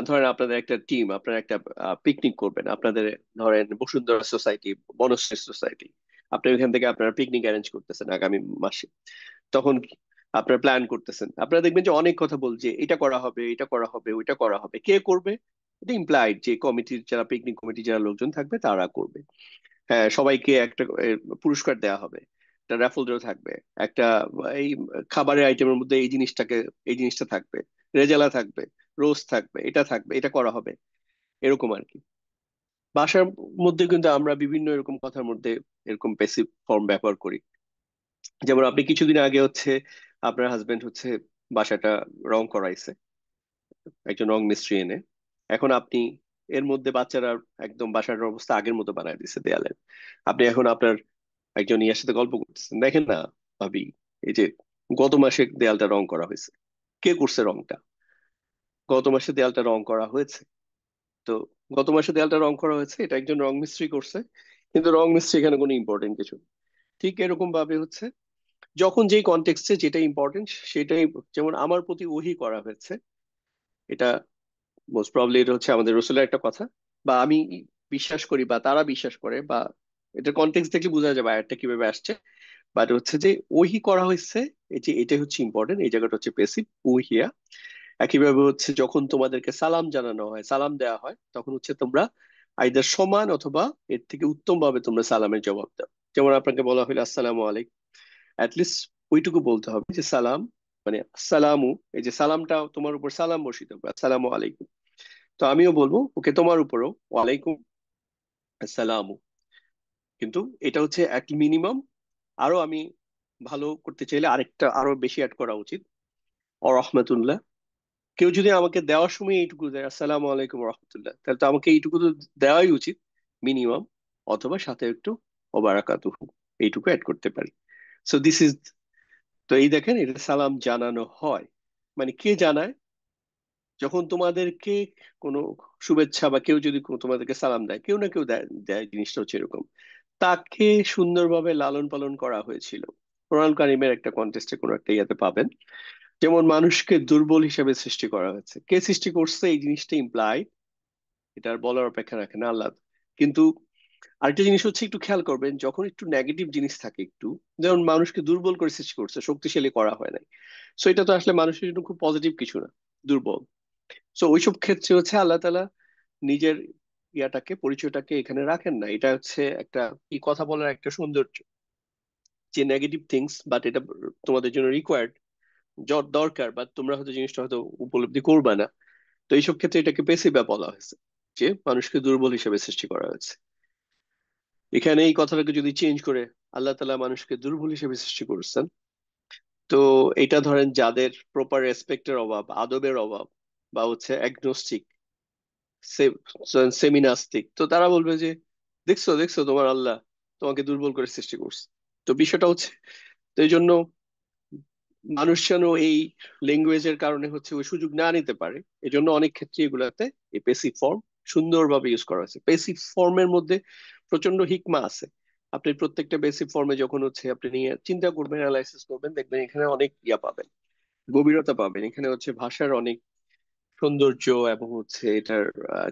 ধরেন আপনাদের একটা টিম, আপনারা একটা পিকনিক করবেন আপনাদের, ধরেন বসুন্ধরা সোসাইটি, বনশ্রী সোসাইটি। আপনি ওইখান থেকে আপনারা পিকনিক অ্যারেঞ্জ করতেছেন আগামী মাসে। তখন আপনারা প্ল্যান করতেছেন, আপনারা দেখবেন যে অনেক কথা বলছে, এটা করা হবে, এটা করা হবে, ওইটা করা হবে। কে করবে? এটা ইমপ্লাইড যে কমিটির যারা, পিকনিক কমিটির যারা লোকজন থাকবে তারা করবে। হ্যাঁ, সবাইকে একটা পুরস্কার দেওয়া হবে, একটা র্যাফল ড্র থাকবে, একটা এই খাবারের আইটেমের মধ্যে এই জিনিসটাকে, এই জিনিসটা থাকবে, রেজালা থাকবে, রোস্ট থাকবে, এটা থাকবে, এটা করা হবে, এরকম আর কি। ভাষার মধ্যে কিন্তু আমরা বিভিন্ন এরকম কথার মধ্যে এরকম প্যাসিভ ফর্ম ব্যবহার করি। যেমন আপনি কিছুদিন আগে হচ্ছে আপনার হাজবেন্ড হচ্ছে বাসাটা রং করাইছে একজন রং মিস্ত্রি এনে। এখন আপনি এর মধ্যে বাচ্চারা একদম বাসার অবস্থা আগের মতো বানায় দিচ্ছে দেয়ালে। আপনি এখন আপনার একজন ইয়ার সাথে গল্প করতেছেন, দেখেন না ভাবি, এই যে গত মাসে দেয়ালটা রং করা হয়েছে, কে করছে রংটা? গত মাসে দেয়ালটা রং করা হয়েছে। তো গত মাসে দেয়ালটা রং করা হয়েছে, এটা একজন রং মিস্ত্রি করছে, কিন্তু রং মিস্ত্রি এখানে কোনো ইম্পর্টেন্ট কিছু না। ঠিক এরকম ভাবে হচ্ছে যখন যেই কনটেক্সটে যেটা ইম্পর্টেন্ট সেটাই, যেমন আমার প্রতি ওহী করা হয়েছে, এটা মোস্ট প্রবাবলি এটা হচ্ছে আমাদের রসুলের একটা কথা, বা আমি বিশ্বাস করি বা তারা বিশ্বাস করে, বা এটার কনটেক্সট দেখলে বোঝা যাবে আয়াতটা কিভাবে আসছে। বাট হচ্ছে যে ওহি করা হয়েছে, এই যে এটাই হচ্ছে ইম্পর্টেন্ট, এই জায়গাটা হচ্ছে পেসিভ ওহিয়া। একইভাবে হচ্ছে যখন তোমাদেরকে সালাম জানানো হয়, সালাম দেওয়া হয়, তখন হচ্ছে তোমরা আইদার সমান অথবা এর থেকে উত্তম ভাবে তোমরা সালামের জবাব দাও। যেমন আপনাকে বলা হলো আসসালামু আলাইকুম, অ্যাটলিস্ট ওইটুকু বলতে হবে যে সালাম, মানে আসসালামু, এই যে সালামটা তোমার উপর সালাম বর্ষিত হবে, আসসালামু আলাইকুম। তো আমিও বলবো ওকে তোমার উপরও ওয়ালাইকুম আসসালামু। কিন্তু এটা হচ্ছে এক মিনিমাম। আরো আমি ভালো করতে চাইলে আরেকটা আরো বেশি অ্যাড করা উচিত, ও রহমতুল্লাহ। কেউ যদি আমাকে দেওয়ার সময় এইটুকু দেয় আসসালামু আলাইকুম রহমতুল্লাহ, তাহলে তো আমাকে এইটুকু তো দেওয়াই উচিত মিনিমাম, অথবা সাথে একটু ওবারাকাতুহু এইটুকু অ্যাড করতে পারি। সো দিস ইজ, তো এই দেখেন এটা সালাম জানানো হয়। মানে কে জানায়? যখন তোমাদেরকে কোনো শুভেচ্ছা বা কেউ যদি তোমাদেরকে সালাম দেয়, কেউ না কেউ দেয়, দেয়, জিনিসটা হচ্ছে এরকম, তাকে সুন্দরভাবে লালন পালন করা হয়েছিল। কোরআন কারিমের একটা কন্টেস্টে কোনো একটা ইয়াতে পাবেন, যেমন মানুষকে দুর্বল হিসেবে সৃষ্টি করা হয়েছে। কে সৃষ্টি করছে এই জিনিসটা ইমপ্লাই, এটা আর বলার অপেক্ষা রাখে না, আল্লাহ। কিন্তু আরেকটা জিনিস হচ্ছে একটু খেয়াল করবেন, যখন একটু নেগেটিভ জিনিস থাকে একটু, যেমন মানুষকে দুর্বল করে সৃষ্টি করছে, শক্তিশালী করা হয় নাই, সো এটা তো আসলে মানুষের জন্য খুব পজিটিভ কিছু না, দুর্বল। সো ওইসব ক্ষেত্রে হচ্ছে আল্লাহ তাআলা নিজের ইয়াটাকে, পরিচয়টাকে এখানে রাখেন না। এটা হচ্ছে একটা কি কথা বলার একটা সৌন্দর্য, যে নেগেটিভ থিংস বাট এটা তোমাদের জন্য রিকোয়ার্ড, দরকার, বা তোমরা হয়তো জিনিসটা হয়তো উপলব্ধি করবে না। তো এইসব ক্ষেত্রে এটাকে পেসিভা বলা হয়েছে, যে মানুষকে দুর্বল হিসেবে সৃষ্টি করা হয়েছে। এখানে এই কথাটাকে যদি চেঞ্জ করে আল্লাহ তাআলা মানুষকে দুর্বল হিসেবে সৃষ্টি করেছেন, তো এটা ধরেন যাদের প্রপার রেসপেক্টের অভাব, আদবের অভাব, বা হচ্ছে অ্যাগনস্টিক, সেমি নাস্তিক, তো তারা বলবে যে দেখছো দেখছো তোমার আল্লাহ তোমাকে দুর্বল করে সৃষ্টি করছে। তো বিষয়টা হচ্ছে, তো এই জন্য মানুষ যেন এই ল্যাঙ্গুয়েজের কারণে হচ্ছে ওই সুযোগ না নিতে পারে, এই জন্য অনেক ক্ষেত্রে এগুলাতে এই পেসিভ ফর্ম সুন্দরভাবে ইউজ করা হয়েছে। পেসিভ ফর্মের মধ্যে প্রচন্ড হিকমা আছে। আপনি প্রত্যেকটা বেসিক ফর্মে যখন হচ্ছে আপনি নিয়ে চিন্তা করবেন, অ্যানালাইসিস করবেন, দেখবেন এখানে অনেক ইয়া পাবেন, গভীরতা পাবেন। এখানে হচ্ছে ভাষার অনেক সৌন্দর্য, এবং হচ্ছে এটার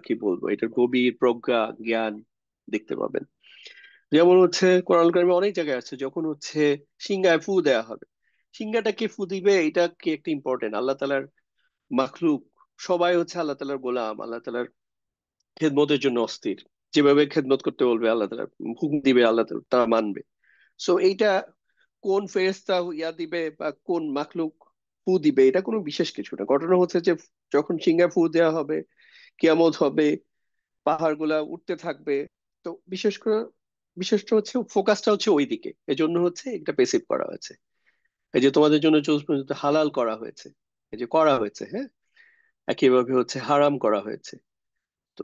কি বলবো, এটার গভীর প্রজ্ঞা জ্ঞান দেখতে পাবেন। যেমন হচ্ছে কোরআন কারিমে অনেক জায়গায় আছে, যখন হচ্ছে সিংহায় ফু দেয়া হবে, সিংহাটা কে ফু দিবে এটা কি একটা ইম্পর্টেন্ট। আল্লাহ তাআলার মাখলুক সবাই হচ্ছে আল্লাহ তাআলার গোলাম, আল্লাহ তাআলার খেদমতের জন্য অস্থির। যেভাবে খেদমত করতে বলবে আল্লাহ তাআলা হুকুম দিবে, আল্লাহ তাআলা তারা মানবে। সো এইটা কোন ফেরেশতা ইয়া দিবে বা কোন মাখলুক ফু দিবে, এটা কোনো বিশেষ কিছু না। ঘটনা হচ্ছে যে যখন সিংহায় ফু দেওয়া হবে, কিয়ামত হবে, পাহাড় গুলা উঠতে থাকবে, তো বিশেষটা হচ্ছে ফোকাসটা হচ্ছে ওই দিকে। এজন্য হচ্ছে এটা পেসিভ করা হয়েছে। এই যে তোমাদের জন্য 24 পর্যন্ত হালাল করা হয়েছে, এই যে করা হয়েছে, হ্যাঁ, একইভাবে হচ্ছে হারাম করা হয়েছে। তো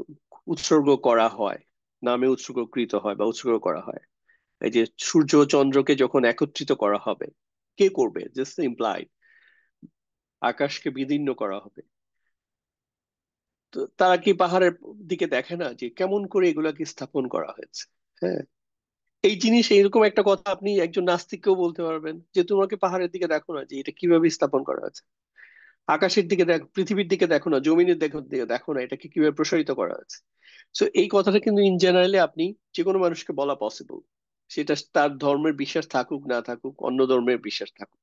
উৎসর্গ করা হয়, নামে উৎসর্গকৃত হয় বা উৎসর্গ করা হয়। এই যে সূর্য ও চন্দ্রকে যখন একত্রিত করা হবে, কে করবে? Just implied. আকাশকে বিদীর্ণ করা হবে, তো তারা কি পাহাড়ের দিকে দেখে না যে কেমন করে এগুলাকে স্থাপন করা হয়েছে? হ্যাঁ, এই জিনিস, এইরকম একটা কথা আপনি একজন নাস্তিককেও বলতে পারবেন, যে তোমাকে পাহাড়ের দিকে দেখো না যে এটা কিভাবে স্থাপন করা হয়েছে, আকাশের দিকে দেখো, পৃথিবীর দিকে দেখো না, জমিনের দিকে দেখো না এটাকে কিভাবে প্রসারিত করা হয়েছে। সো এই কথাটা কিন্তু ইন জেনারেলি আপনি যে কোনো মানুষকে বলা পসিবল, সেটা তার ধর্মের বিশ্বাস থাকুক না থাকুক, অন্য ধর্মের বিশ্বাস থাকুক,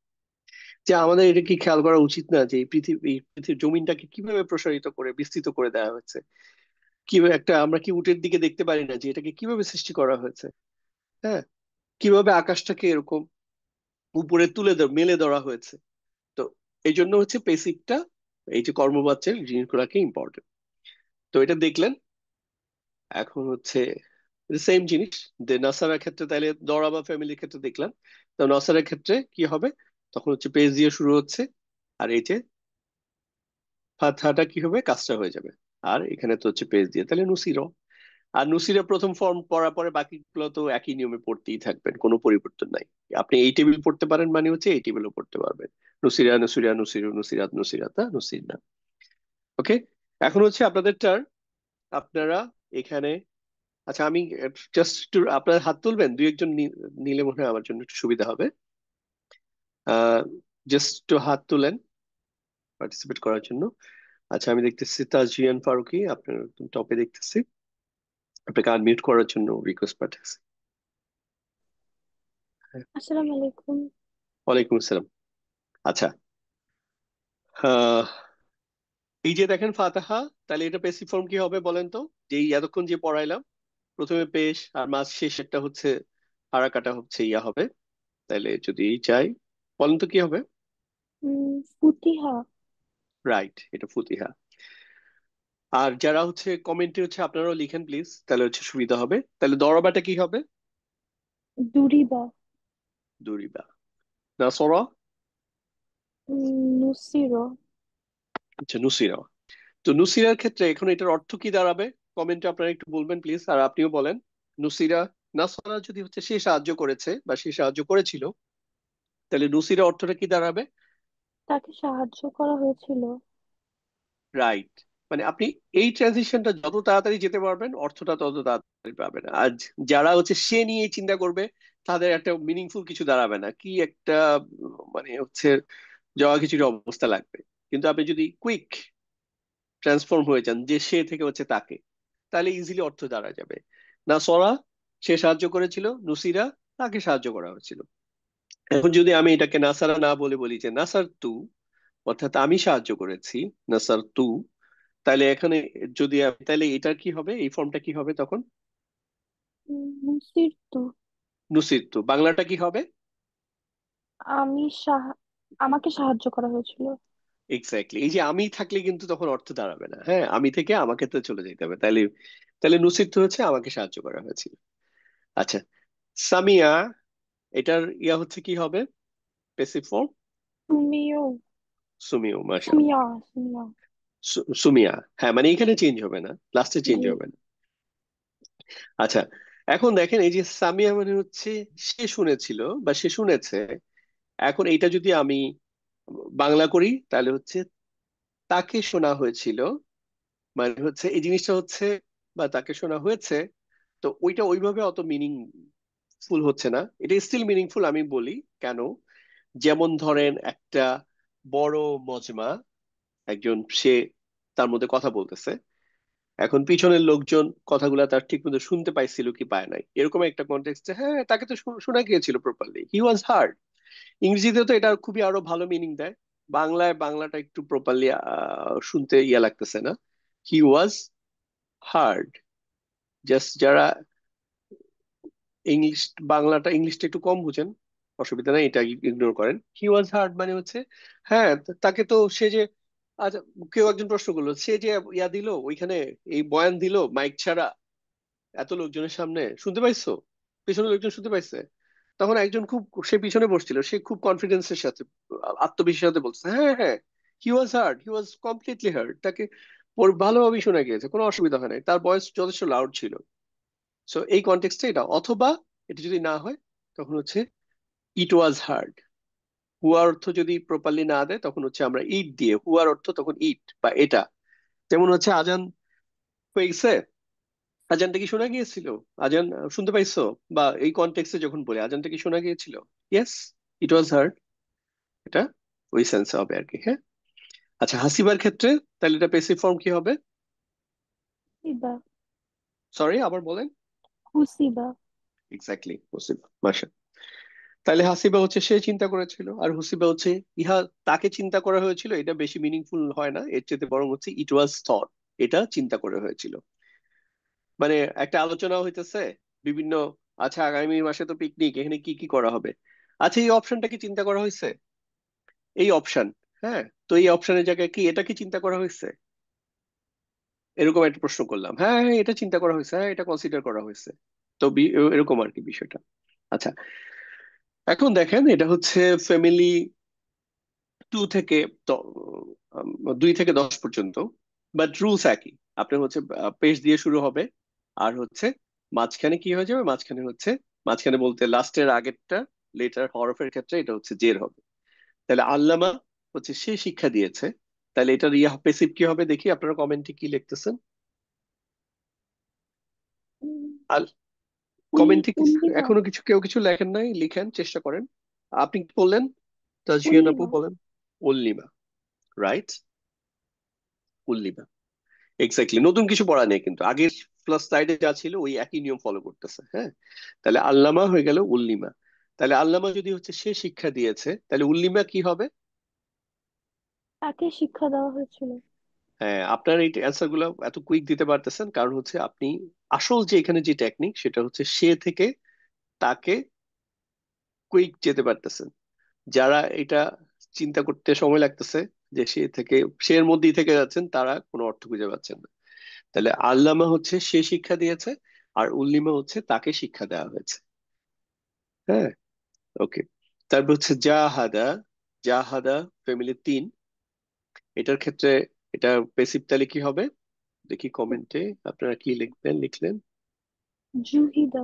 যে আমাদের এটা কি খেয়াল করা উচিত না যে এই পৃথিবীর জমিনটাকে কিভাবে প্রসারিত করে বিস্তৃত করে দেওয়া হয়েছে। কিভাবে একটা, আমরা কি উটের দিকে দেখতে পারি না যে এটাকে কিভাবে সৃষ্টি করা হয়েছে? হ্যাঁ, কিভাবে আকাশটাকে এরকম উপরে মেলে ধরা হয়েছে। তো এই জন্য হচ্ছে বেসিকটা, এই যে কর্মবাচ্যের জিনিসগুলোকে ইম্পর্টেন্ট। তো এটা দেখলেন। এখন হচ্ছে সেম জিনিস নাসারের ক্ষেত্রে, তাইলে দরা বা ফ্যামিলির ক্ষেত্রে দেখলাম। তো নাসারের ক্ষেত্রে কি হবে? তখন হচ্ছে পেজ দিয়ে শুরু হচ্ছে, আর এই যে ফাতহাটা কি হবে, কাজটা হয়ে যাবে। আর এখানে তো হচ্ছে পেজ দিয়ে, তাহলে নুসির। আর নুসিরের প্রথম ফর্ম পড়ার পরে বাকিগুলো তো একই নিয়মে পড়তেই থাকবেন, কোনো পরিবর্তন নাই। আপনি এই টেবিল পড়তে পারেন মানে হচ্ছে এই টেবিলও পড়তে পারবেন, নুসিরা নুসিরা নুসিরু নুসিরাত নুসিরাতা নুসির না। ওকে, এখন হচ্ছে আপনাদের টার্ন। আপনারা এখানে, আচ্ছা আমি জাস্ট একটু আপনার হাত তুলবেন, দুই একজন নিলে মনে হয় আমার জন্য একটু সুবিধা হবে। আহ জাস্ট একটু হাত তুলেন পার্টিসিপেট করার জন্য। আচ্ছা আমি দেখতেছি তাজরিয়ান ফারুকি, আপনার টপে দেখতেছি, আপনাকে আনমিউট করার জন্য রিকোয়েস্ট পাঠাচ্ছি। হ্যাঁ, আসসালামু আলাইকুম। ওয়ালাইকুম আসসালাম। আচ্ছা, আহ, এই যে দেখেন ফাতাহা, তাহলে এটা পেসিভ ফর্ম কি হবে বলেন তো? যেই এতক্ষণ যে পড়াইলাম, প্রথমে পেশ আর মাঝ শেষেরটা হচ্ছে হারাকাটা হচ্ছে ইয়া হবে। তাহলে যদি চাই, বলেন তো কি হবে? ফুতিহা। রাইট, এটা ফুতিহা। আর যারা হচ্ছে কমেন্টে হচ্ছে আপনারাও লিখেন প্লিজ, তাহলে হচ্ছে সুবিধা হবে। তাহলে দরবাটা কি হবে? দুরিবা। দুরিবা। নাসরা। নুসিরো। আচ্ছা, নুসিরা। তো নুসিরার ক্ষেত্রে এখন এটার অর্থ কি দাঁড়াবে? কমেন্টে আপনারা একটু বলবেন প্লিজ, আর আপনিও বলেন। নুসিরা, নাসরা যদি হচ্ছে সে সাহায্য করেছে বা সে সাহায্য করেছিল, তাহলে নুসিরা অর্থটা কি দাঁড়াবে? তাকে সাহায্য করা হয়েছিল। রাইট। মানে আপনি এই ট্রানজিশনটা যত তাড়াতাড়ি যেতে পারবেন, অর্থটা তত তাড়াতাড়ি পাবেন। আর যারা হচ্ছে সে নিয়ে চিন্তা করবে, তাদের একটা মিনিংফুল কিছু দাঁড়াবে না, কি একটা মানে হচ্ছে জগা খিচুড়ি অবস্থা লাগবে। কিন্তু আপনি যদি কুইক ট্রান্সফর্ম হয়ে যান যে সে থেকে হচ্ছে তাকে, তাহলে ইজিলি অর্থ দাঁড়া যাবে। না সরা, সে সাহায্য করেছিল, নুসিরা, তাকে সাহায্য করা হয়েছিল। এখন যদি আমি এটাকে নাসারা না বলে বলি যে নাসার তু, অর্থাৎ আমি সাহায্য করেছি, নাসার তু, তাহলে এখানে যদি তাহলে এটা কি হবে, এই ফর্মটা কি হবে তখন? নুসিরতু। নুসির তু, বাংলাটা কি হবে? আমি আমাকে সাহায্য করা হয়েছিল। এক্স্যাক্টলি, এই যে আমি থাকলে কিন্তু তখন অর্থ দাঁড়াবে না। হ্যাঁ, আমি থেকে আমাকে তো চলে যেতে হবে, তাহলে তাহলে নুসির তু হচ্ছে আমাকে সাহায্য করা হয়েছিল। আচ্ছা, সামিয়া, এটার ইয়া হচ্ছে কি হবে, প্যাসিভ ফর্ম? তুমিও। সুমিও, মাশাআল্লাহ। সুমিয়া। সুমিয়া। সুমিয়া। হ্যাঁ, মানে এখানে চেঞ্জ হবে না, লাস্টে চেঞ্জ জি। হবে না। আচ্ছা, এখন দেখেন এই যে সামিয়া মানে হচ্ছে সে শুনেছিল বা সে শুনেছে। এখন এইটা যদি আমি বাংলা করি, তাহলে হচ্ছে তাকে শোনা হয়েছিল, মানে হচ্ছে এই জিনিসটা হচ্ছে, বা তাকে শোনা হয়েছে। তো ওইটা ওইভাবে অত মিনিংফুল হচ্ছে না, এটা স্টিল মিনিংফুল, আমি বলি কেন। যেমন ধরেন একটা বড় মজমা, একজন সে তার মধ্যে কথা বলতেছে। এখন পিছনের লোকজন কথাগুলা তার ঠিক মতো শুনতে পাইছিল কি পায় নাই, এরকম একটা কনটেক্সটে হ্যাঁ তাকে তো শোনা গিয়েছিল প্রপারলি, হি ওয়াজ হার্ড। ইংরেজিতে তো এটা খুবই আরো ভালো মিনিং দেয়। বাংলায় বাংলাটা একটু প্রপারলি শুনতে ইয়া লাগতেছে না। হি ওয়াজ হার্ড। জাস্ট যারা ইংলিশ, বাংলাটা ইংলিশটা একটু কম বুঝেন, অসুবিধা নাই, এটা ইগনোর করেন। হি ওয়াজ হার্ড মানে হচ্ছে হ্যাঁ, তাকে তো সে যে, আচ্ছা, কেউ একজন প্রশ্ন করলো, সে যে ইয়া দিল ওইখানে, এই বয়ান দিল মাইক ছাড়া এত লোকজনের সামনে, শুনতে পাইছো? পিছনে লোকজন শুনতে পাইছে? তখন একজন খুব, সে পিছনে বসছিল, সে খুব কনফিডেন্সের সাথে, আত্মবিশ্বাসের সাথে বলছে হ্যাঁ হ্যাঁ, he was hard, he was completely hard, তাকে ভালোভাবেই শোনা গিয়েছে, কোনো অসুবিধা হয় নাই, তার ভয়েস যথেষ্ট লাউড ছিল। সো এই কনটেক্সটে এটা, অথবা এটা যদি না হয়, তখন হচ্ছে ইট ওয়াজ হার্ড। হুয়ার অর্থ যদি প্রপারলি না দেয়, তখন হচ্ছে আমরা ইট দিয়ে, হুয়ার অর্থ তখন ইট বা এটা। যেমন হচ্ছে আজান হয়ে গেছে, আজানটা কি শোনা গিয়েছিল? আজান শুনতে পাইছো? বা এই কনটেক্সটে যখন বলে আজানটা কি শোনা গিয়েছিল, ইয়েস, ইট ওয়াজ হার্ড, এটা ওই সেন্সে হবে আর কি। হ্যাঁ। আচ্ছা, হাসিবার ক্ষেত্রে তাহলে এটা পেসিভ ফর্ম কি হবে? হুসিবা। সরি, আবার বলেন। হুসিবা। এক্স্যাক্টলি, হাসিবা, মাশা। তাহলে হাসিবা হচ্ছে সে চিন্তা করেছিল, আর হুসিবা হচ্ছে ইহা তাকে চিন্তা করা হয়েছিল। এটা বেশি মিনিংফুল হয় না, এর চেয়ে বরং হচ্ছে ইট ওয়াজ থট, এটা চিন্তা করা হয়েছিল। মানে একটা আলোচনা হইতেছে বিভিন্ন, আচ্ছা আগামী মাসে তো পিকনিক, এখানে কি কি করা হবে, আচ্ছা এই অপশনটা কি চিন্তা করা হয়েছে? এই অপশন, হ্যাঁ, তো এই অপশনের জায়গায় কি এটা কি চিন্তা করা হয়েছে? এরকম একটা প্রশ্ন করলাম, হ্যাঁ হ্যাঁ এটা চিন্তা করা হয়েছে, হ্যাঁ এটা কনসিডার করা হয়েছে। তো এরকম আর কি বিষয়টা। আচ্ছা, এখন দেখেন এটা হচ্ছে ফ্যামিলি 2 থেকে 2 থেকে 10 পর্যন্ত, বাট রুলস একই। আপনার হচ্ছে পেজ দিয়ে শুরু হবে, আর হচ্ছে মাঝখানে কি হয়ে যাবে, মাঝখানে হচ্ছে, মাঝখানে বলতে লাস্টের আগেরটা লেটার হরফের ক্ষেত্রে এটা হচ্ছে জের হবে। তাহলে আল্লামা হচ্ছে সে শিক্ষা দিয়েছে, তাহলে এটার ইয়া পেসিভ কি হবে দেখি, আপনারা কমেন্টে কি লিখতেছেন? আর কমেন্টে উল্লিমা। এখনো কিছু, কেউ কিছু লেখেন নাই, লিখেন, চেষ্টা করেন। আপনি কি বললেন? তাজহিয়ান আপু উল্লিমা। বলেন। উল্লিমা। রাইট, উল্লিমা। এক্স্যাক্টলি, নতুন কিছু পড়া নেই কিন্তু, আগের প্লাস স্লাইডে যা ছিল ওই একই নিয়ম ফলো করতেছে। হ্যাঁ, তাহলে আল্লামা হয়ে গেল উল্লিমা। তাহলে আল্লামা যদি হচ্ছে সে শিক্ষা দিয়েছে, তাহলে উল্লিমা কি হবে? তাকে শিক্ষা দেওয়া হয়েছিল। হ্যাঁ, আপনার এই অ্যান্সার গুলো এত কুইক দিতে পারতেছেন কারণ হচ্ছে আপনি আসল যে এখানে যে টেকনিক সেটা হচ্ছে সে থেকে তাকে কুইক যেতে পারতেছেন। যারা এটা চিন্তা করতে সময় লাগতেছে যে সে থেকে সে এর মধ্যেই থেকে যাচ্ছেন, তারা কোনো অর্থ খুঁজে পাচ্ছেন না। তাহলে আল্লামা হচ্ছে সে শিক্ষা দিয়েছে, আর উল্লিমা হচ্ছে তাকে শিক্ষা দেওয়া হয়েছে। হ্যাঁ, ওকে। তারপর হচ্ছে জাহাদা। জাহাদা ফ্যামিলি 3। এটার ক্ষেত্রে এটা পেসিভ তাহলে কি হবে? দেখি কমেন্টে আপনারা কি লিখলেন। জুহিদা।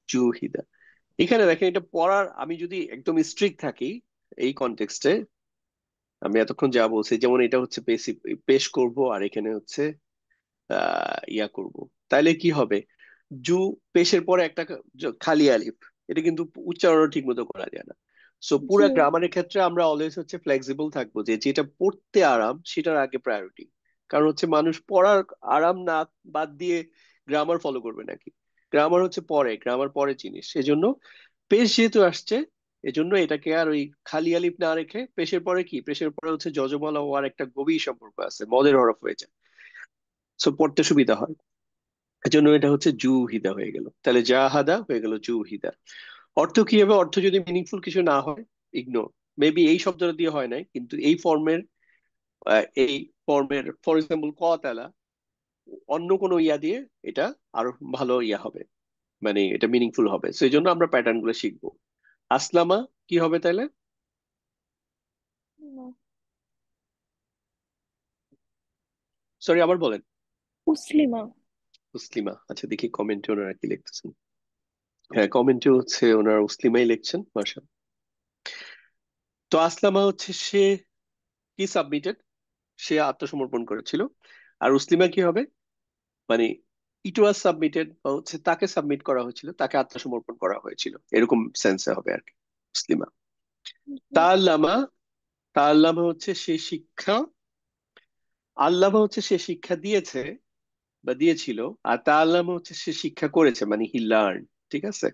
জুহিদা। এখানে দেখেন এটা পড়ার, আমি যদি একদম স্ট্রিক্ট থাকি এই কনটেক্সটে, আমি এতক্ষণ যা বলছি, যেমন এটা হচ্ছে পেসিভ, পেশ করব, আর এখানে হচ্ছে ইয়া করব, তাইলে কি হবে? জু, পেশের পরে একটা খালি আলিফ, এটা কিন্তু উচ্চারণ ঠিক মতো করা যায় না। সো পুরা জি। গ্রামারের ক্ষেত্রে আমরা অলওয়েজ হচ্ছে ফ্লেক্সিবল থাকবো, যে যেটা পড়তে আরাম সেটার আগে প্রায়োরিটি। কারণ হচ্ছে মানুষ পড়ার আরাম না বাদ দিয়ে গ্রামার ফলো করবে নাকি? গ্রামার হচ্ছে পরে, গ্রামার পরে জিনিস, সেজন্য পেশ যেহেতু আসছে, এজন্য এটাকে আর ওই খালি আলিফ না রেখে, পেশের পরে কি, পেশের পরে হচ্ছে যজমালা হওয়ার একটা গভীর সম্পর্ক আছে, মদের হরফ হয়ে যায়, সো পড়তে সুবিধা হয়। এজন্য এটা হচ্ছে জুহিদা হয়ে গেল। তাহলে জাহাদা হয়ে গেল জুহিদা। অর্থ কি হবে? অর্থ যদি মিনিংফুল কিছু না হয়, ইগনোর। মেবি এই শব্দটা দিয়ে হয় নাই, কিন্তু এই ফর্মের ফর এক্সাম্পল কতালা, অন্য কোনো ইয়া দিয়ে এটা আরো ভালো ইয়া হবে, মানে এটা মিনিংফুল হবে। সেই জন্য আমরা প্যাটার্ন গুলো শিখবো। আসলামা কি হবে তাহলে? না। সরি, আবার বলেন। মুসলিমা। মুসলিমা। আচ্ছা, দেখি কমেন্টে ওনারা কি লিখতেছেন। হ্যাঁ, কমেন্টে হচ্ছে ওনারা মুসলিমাই লিখছেন, মাশা। তো আসলামা হচ্ছে সে কি সাবমিটেড, সে আত্মসমর্পণ করেছিল। আর উসলিমা কি হবে? মানে ইট ওয়াজ সাবমিটেড, বা হচ্ছে তাকে সাবমিট করা হয়েছিল, তাকে আত্মসমর্পণ করা হয়েছিল, এরকম সেন্সে হবে আর কি মুসলিমা। জি। তাআল্লামা। তাআল্লামা হচ্ছে সে শিক্ষা, আল্লামা হচ্ছে সে শিক্ষা দিয়েছে বা দিয়েছিল, আর তাআল্লামা হচ্ছে সে শিক্ষা করেছে, মানে হি লার্ন। ঠিক আছে,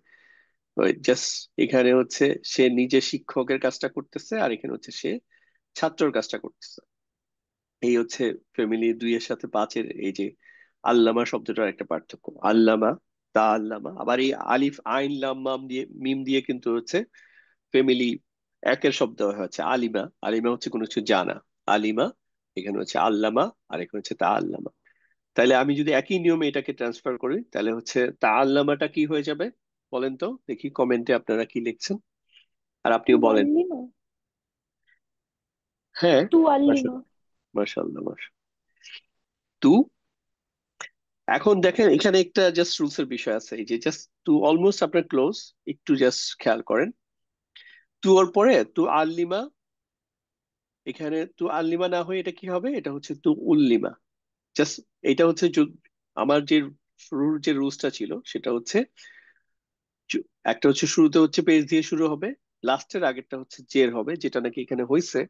ওই জাস্ট এখানে হচ্ছে সে নিজে শিক্ষকের কাজটা করতেছে, আর এখানে হচ্ছে সে ছাত্রর কাজটা করতেছে। এই হচ্ছে ফ্যামিলি 2 এর সাথে 5-এর এই যে আল্লামা শব্দটার একটা পার্থক্য। আল্লামা, তা আল্লামা, আবার এই আলিফ আইন লাম মাম দিয়ে মিম দিয়ে কিন্তু হচ্ছে ফ্যামিলি 1-এর শব্দ হচ্ছে আলিমা। আলিমা হচ্ছে কোনো কিছু জানা, আলিমা। এখানে হচ্ছে আল্লামা, আর এখানে হচ্ছে তা আল্লামা। তাহলে আমি যদি একই নিয়মে এটাকে ট্রান্সফার করি, তাহলে হচ্ছে তা আল্লামাটা কি হয়ে যাবে বলেন তো, দেখি কমেন্টে আপনারা কি লিখছেন, আর আপনিও বলেন। তুয়াল্লিমা। হ্যাঁ, তুয়াল্লিমা। মাশাআল্লাহ, মাশাআল্লাহ, মাশাআল্লাহ। তু। এখন দেখেন এখানে একটা জাস্ট রুলস এর বিষয় আছে, এই যে জাস্ট টু অলমোস্ট আপনার ক্লোজ, একটু জাস্ট খেয়াল করেন। টু ওর পরে তু আল্লিমা, এখানে তু আল্লিমা না হয়ে এটা কি হবে? এটা হচ্ছে তু উল্লিমা। জাস্ট এটা হচ্ছে আমার যে শুরুর যে রুলসটা ছিল সেটা হচ্ছে একটা হচ্ছে শুরুতে হচ্ছে পেজ দিয়ে শুরু হবে, লাস্টের আগেরটা হচ্ছে জের হবে, যেটা নাকি এখানে হয়েছে।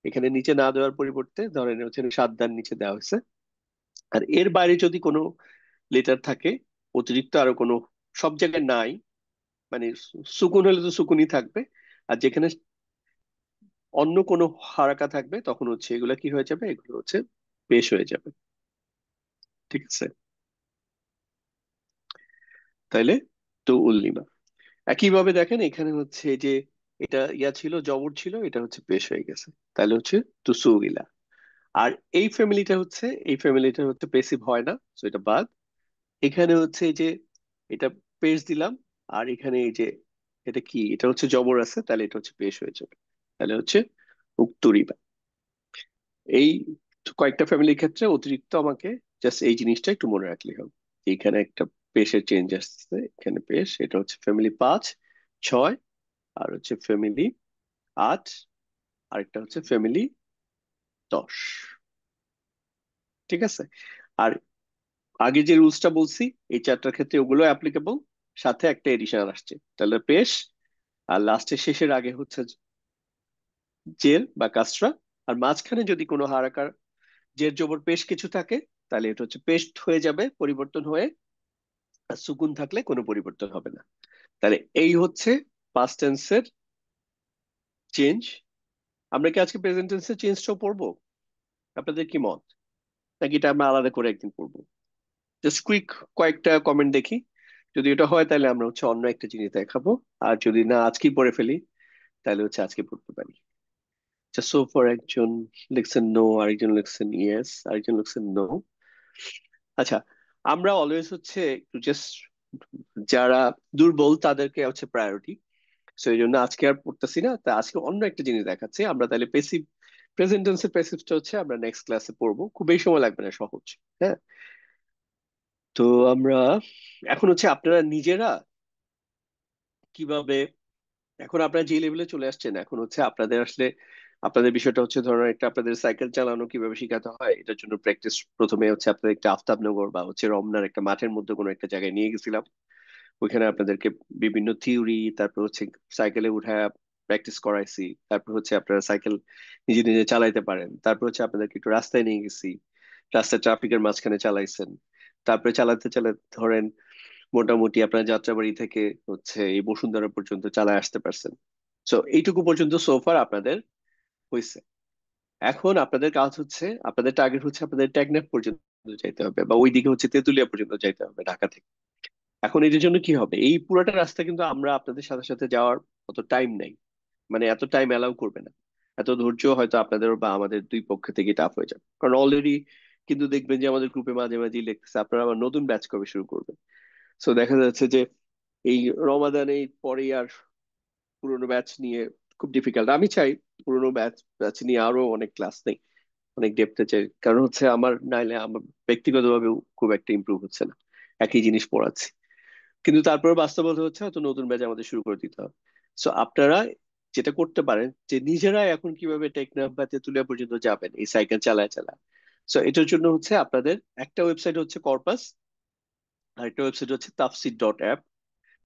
এখানে নিচে না দেওয়ার পরিবর্তে ধরেন হচ্ছে 7 দান নিচে দেওয়া হয়েছে। আর এর বাইরে যদি কোনো লেটার থাকে অতিরিক্ত, আরো কোনো, সব জায়গায় নাই, মানে সুকুন হলে তো সুকুনই থাকবে, আর যেখানে অন্য কোনো হারাকা থাকবে তখন হচ্ছে এগুলা কি হয়ে যাবে, এগুলো হচ্ছে পেশ হয়ে যাবে। ঠিক আছে, তাইলে তো উল্লিমা। একইভাবে দেখেন এখানে হচ্ছে এই যে এটা ইয়া ছিল, জবর ছিল, এটা হচ্ছে পেশ হয়ে গেছে, তাহলে হচ্ছে তুসুগিলা। আর এই ফ্যামিলিটা হচ্ছে পেসিভ হয় না, তো এটা বাদ। এখানে হচ্ছে এই যে এটা পেশ দিলাম, আর এখানে এই যে এটা কি, এটা হচ্ছে জবর আছে, তাহলে এটা হচ্ছে পেশ হয়ে যাবে, তাহলে হচ্ছে উক্তুরিবা। এই কয়েকটা ফ্যামিলির ক্ষেত্রে অতিরিক্ত আমাকে জাস্ট এই জিনিসটা একটু মনে রাখলে হবে। এইখানে একটা পেশের চেঞ্জ আসছে, এখানে পেশ, এটা হচ্ছে ফ্যামিলি 5, 6, আর হচ্ছে ফ্যামিলি 8, আরেকটা হচ্ছে ফ্যামিলি 10। ঠিক আছে। আর আগে যে রুলসটা বলছি এই 4টার ক্ষেত্রে ওগুলো অ্যাপ্লিকেবল, সাথে একটা এডিশন আসছে, তাহলে পেশ, আর লাস্টের শেষের আগে হচ্ছে জের বা কাসরা, আর মাঝখানে যদি কোনো হারাকার জের জবর পেশ কিছু থাকে, তাহলে এটা হচ্ছে পেস্ট হয়ে যাবে পরিবর্তন হয়ে, আর সুকুন থাকলে কোনো পরিবর্তন হবে না। তাহলে এই হচ্ছে পাস্ট টেন্সের চেঞ্জ। আমরা কি আজকে প্রেজেন্ট টেন্সের চেঞ্জটাও পড়বো? আপনাদের কি মত? নাকি এটা আমরা আলাদা করে একদিন পড়বো? জাস্ট কুইক কয়েকটা কমেন্ট দেখি। যদি এটা হয় তাহলে আমরা হচ্ছে অন্য একটা জিনিস দেখাবো। আর যদি না আজকেই পড়ে ফেলি তাহলে হচ্ছে আজকে পড়তে পারি। সো ফর একজন লিখছেন নো, আরেকজন লিখছেন ইয়েস, আরেকজন লিখছেন নো। আচ্ছা, আমরা অলওয়েজ হচ্ছে একটু জাস্ট যারা দুর্বল তাদেরকে হচ্ছে প্রায়োরিটি। সো এই জন্য আজকে আর পড়তেছি না, তা আজকে অন্য একটা জিনিস দেখাচ্ছি। আমরা তাহলে পেসিভ, প্রেজেন্ট টেন্সের প্যাসিভটা হচ্ছে আমরা নেক্সট ক্লাসে পড়বো, খুব বেশি সময় লাগবে না, সহজ। হ্যাঁ, তো আমরা এখন হচ্ছে আপনারা নিজেরা কিভাবে, এখন আপনারা যে লেভেলে চলে আসছেন, এখন হচ্ছে আপনাদের আসলে আপনাদের বিষয়টা হচ্ছে ধরুন একটা আপনাদের সাইকেল চালানো কিভাবে শেখাতে হয় এটার জন্য প্র্যাকটিস। প্রথমে হচ্ছে আপনাদের একটা আফতাবনগর বা হচ্ছে রমনার একটা মাঠের মধ্যে কোনো একটা জায়গায় নিয়ে গেছিলাম। ওইখানে আপনাদেরকে বিভিন্ন থিওরি, তারপর হচ্ছে সাইকেলে উঠায় প্র্যাকটিস করাইছি। তারপর হচ্ছে আপনারা সাইকেল নিজে নিজে চালাইতে পারেন। তারপর হচ্ছে আপনাদেরকে একটু রাস্তায় নিয়ে গেছি, রাস্তায় ট্রাফিকের মাঝখানে চালাইছেন। তারপরে চালাতে চালাতে ধরেন মোটামুটি আপনার যাত্রাবাড়ি থেকে হচ্ছে এই বসুন্ধরা পর্যন্ত চালায় আসতে পারছেন। তো এইটুকু পর্যন্ত সোফার আপনাদের হয়েছে। এখন আপনাদের কাজ হচ্ছে, আপনাদের টার্গেট হচ্ছে আপনাদের টেকনাফ পর্যন্ত যাইতে হবে, বা ওইদিকে হচ্ছে তেঁতুলিয়া পর্যন্ত যাইতে হবে ঢাকা থেকে। এখন এটার জন্য কি হবে, এই পুরোটা রাস্তা কিন্তু আমরা আপনাদের সাথে সাথে যাওয়ার অত টাইম নেই, মানে এত টাইম অ্যালাউ করবে না। এত ধৈর্য হয়তো আপনাদের বা আমাদের দুই পক্ষ থেকে টাফ হয়ে যাবে, কারণ অলরেডি কিন্তু দেখবেন যে আমাদের গ্রুপে মাঝে মাঝে লিখতেছে আপনারা আবার নতুন ব্যাচ কবে শুরু করবেন। সো দেখা যাচ্ছে যে এই রমাদানের পরেই আর পুরোনো ব্যাচ নিয়ে খুব ডিফিকাল্ট। আমি চাই পুরোনো ব্যাচ ব্যাচ নিয়ে আরো অনেক ক্লাস নেই, অনেক ডেপথে চাই, কারণ হচ্ছে আমার নাইলে আমার ব্যক্তিগতভাবেও খুব একটা ইমপ্রুভ হচ্ছে না, একই জিনিস পড়াচ্ছি। কিন্তু তারপরে বাস্তবতা হচ্ছে হয়তো নতুন ব্যাচ আমাদের শুরু করে দিতে হবে। সো আপনারা যেটা করতে পারেন যে নিজেরা এখন কিভাবে টেকনাফ বা তেঁতুলিয়া পর্যন্ত যাবেন এই সাইকেল চালায় চালায়। সো এটার জন্য হচ্ছে আপনাদের একটা ওয়েবসাইট হচ্ছে কর্পাস, আর একটা ওয়েবসাইট হচ্ছে তাফসির.অ্যাপ।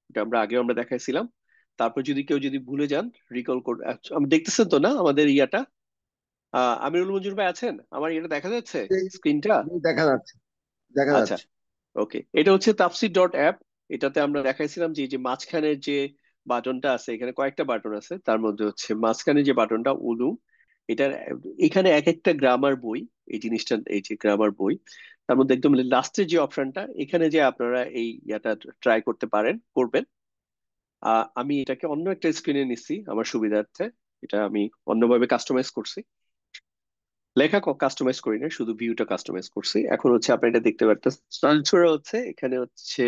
এটা আমরা দেখাইছিলাম। তারপর যদি কেউ যদি ভুলে যান, রিকল কোড আমি দেখতেছেন তো না আমাদের ইয়াটা? আমিরুল মঞ্জুর ভাই আছেন? আমার এটা দেখা যাচ্ছে স্ক্রিনটা? দেখা যাচ্ছে, দেখা আচ্ছা, যাচ্ছে। ওকে, এটা হচ্ছে তাফসির.অ্যাপ। এটাতে আমরা দেখাইছিলাম যে এই যে মাঝখানের যে বাটনটা আছে, এখানে কয়েকটা বাটন আছে, তার মধ্যে হচ্ছে মাঝখানে যে বাটনটা উলুম, এটার এখানে এক একটা গ্রামার বই, এই জিনিসটা এই যে গ্রামার বই, তার মধ্যে একদম লাস্টের যে অপশনটা, এখানে যে আপনারা এই ইয়াটা ট্রাই করতে পারেন, করবেন। আমি এটাকে অন্য একটা স্ক্রিনে নিচ্ছি আমার সুবিধার্থে। এটা আমি অন্যভাবে কাস্টমাইজ করছি, লেখা কাস্টমাইজ করি না, শুধু ভিউটা কাস্টমাইজ করছি। এখন হচ্ছে আপনি এটা দেখতে পারতেছেন, হচ্ছে এখানে হচ্ছে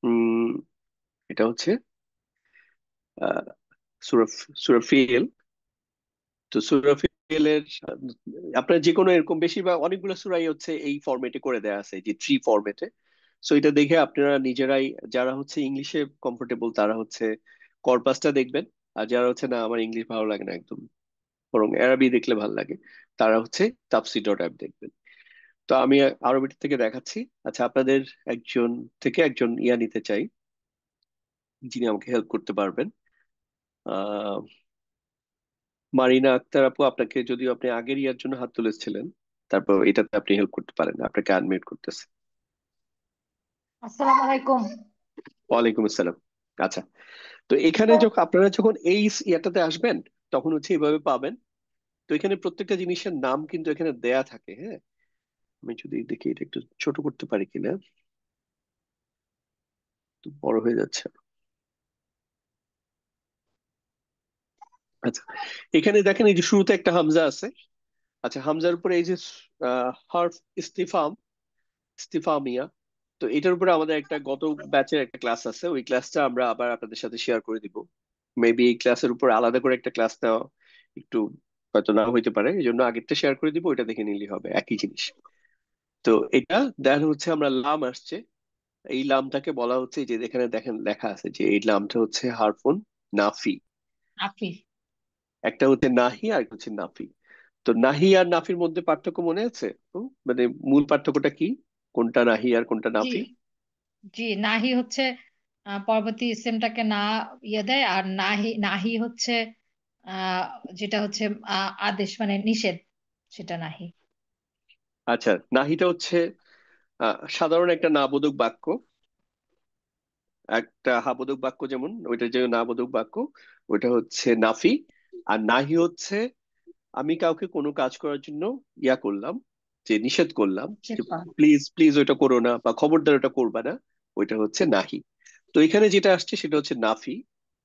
উম এটা হচ্ছে আহ সুরা সুরাফিল। তো সুরাফিলের আপনার যে কোনো এরকম বেশিরভাগ অনেকগুলো সুরাই হচ্ছে এই ফরম্যাটে করে দেওয়া আছে, যে ট্রি ফরম্যাটে। সো এটা দেখে আপনারা নিজেরাই, যারা হচ্ছে ইংলিশে কমফোর্টেবল তারা হচ্ছে কর্পাসটা দেখবেন। আর যারা হচ্ছে না আমার ইংলিশ ভালো লাগে না একদম, বরং আরবি দেখলে ভালো লাগে, তারা হচ্ছে তাফসীর.অ্যাপ দেখবেন। তো আমি আরবিটা থেকে দেখাচ্ছি। আচ্ছা, আপনাদের একজন থেকে একজন ইয়া নিতে চাই, যিনি আমাকে হেল্প করতে পারবেন। আহ মারিনা আক্তার আপু, আপনাকে যদিও আপনি আগের ইয়ার জন্য হাত তুলেছিলেন, তারপর এটাতে আপনি হেল্প করতে পারেন, আপনাকে আনমিউট করতেছে। আসসালামু আলাইকুম। ওয়ালাইকুম আসসালাম। আচ্ছা, তো এখানে যখন আপনারা যখন এই ইয়াটাতে আসবেন, তখন হচ্ছে এইভাবে পাবেন। তো এখানে প্রত্যেকটা জিনিসের নাম কিন্তু এখানে দেয়া থাকে। হ্যাঁ, আমি যদি দেখি এটা একটু ছোট করতে পারি কিনা, তো বড় হয়ে যাচ্ছে। আচ্ছা, এখানে দেখেন এই যে শুরুতে একটা হামজা আছে। আচ্ছা, হামজার উপরে এই যে হার্ফ ইস্তিফাম, ইস্তিফামিয়া। তো এটার উপরে আমাদের একটা গত ব্যাচের একটা ক্লাস আছে, ওই ক্লাসটা আমরা আবার আপনাদের সাথে শেয়ার করে দিব। মেবি এই ক্লাসের উপর আলাদা করে একটা ক্লাস নেওয়া একটু হয়তো না হইতে পারে, এই জন্য আগেরটা শেয়ার করে দিব, ওইটা দেখে নিলেই হবে, একই জিনিস। তো এটা দেন হচ্ছে আমরা লাম আসছে, এই লামটাকে বলা হচ্ছে যে এখানে দেখেন লেখা আছে যে এই লামটা হচ্ছে হারফুন নাফি। আফিফ। একটা হচ্ছে নাহি আর একটা হচ্ছে নাফি। তো নাহি আর নাফির মধ্যে পার্থক্য মনে আছে তো? মানে মূল পার্থক্যটা কি, কোনটা নাহি আর কোনটা জি, নাফি? জি, নাহি হচ্ছে পরবর্তী ইসেমটাকে না ইয়ে দেয়, আর নাহি নাহি হচ্ছে আহ যেটা হচ্ছে আদেশ মানে নিষেধ, সেটা নাহি। আচ্ছা, নাহিটা হচ্ছে সাধারণ একটা নাবোধক বাক্য, একটা হাবোধক বাক্য যেমন ওইটা যে নাবোধক বাক্য, ওইটা হচ্ছে নাফি। আর নাহি হচ্ছে আমি কাউকে কোনো কাজ করার জন্য ইয়া করলাম, যে নিষেধ করলাম নিষেধ যে করা। প্লিজ প্লিজ ওইটা করো না বা খবরদার ওটা করবা না, ওইটা হচ্ছে নাহি। তো এখানে যেটা আসছে সেটা হচ্ছে নাফি।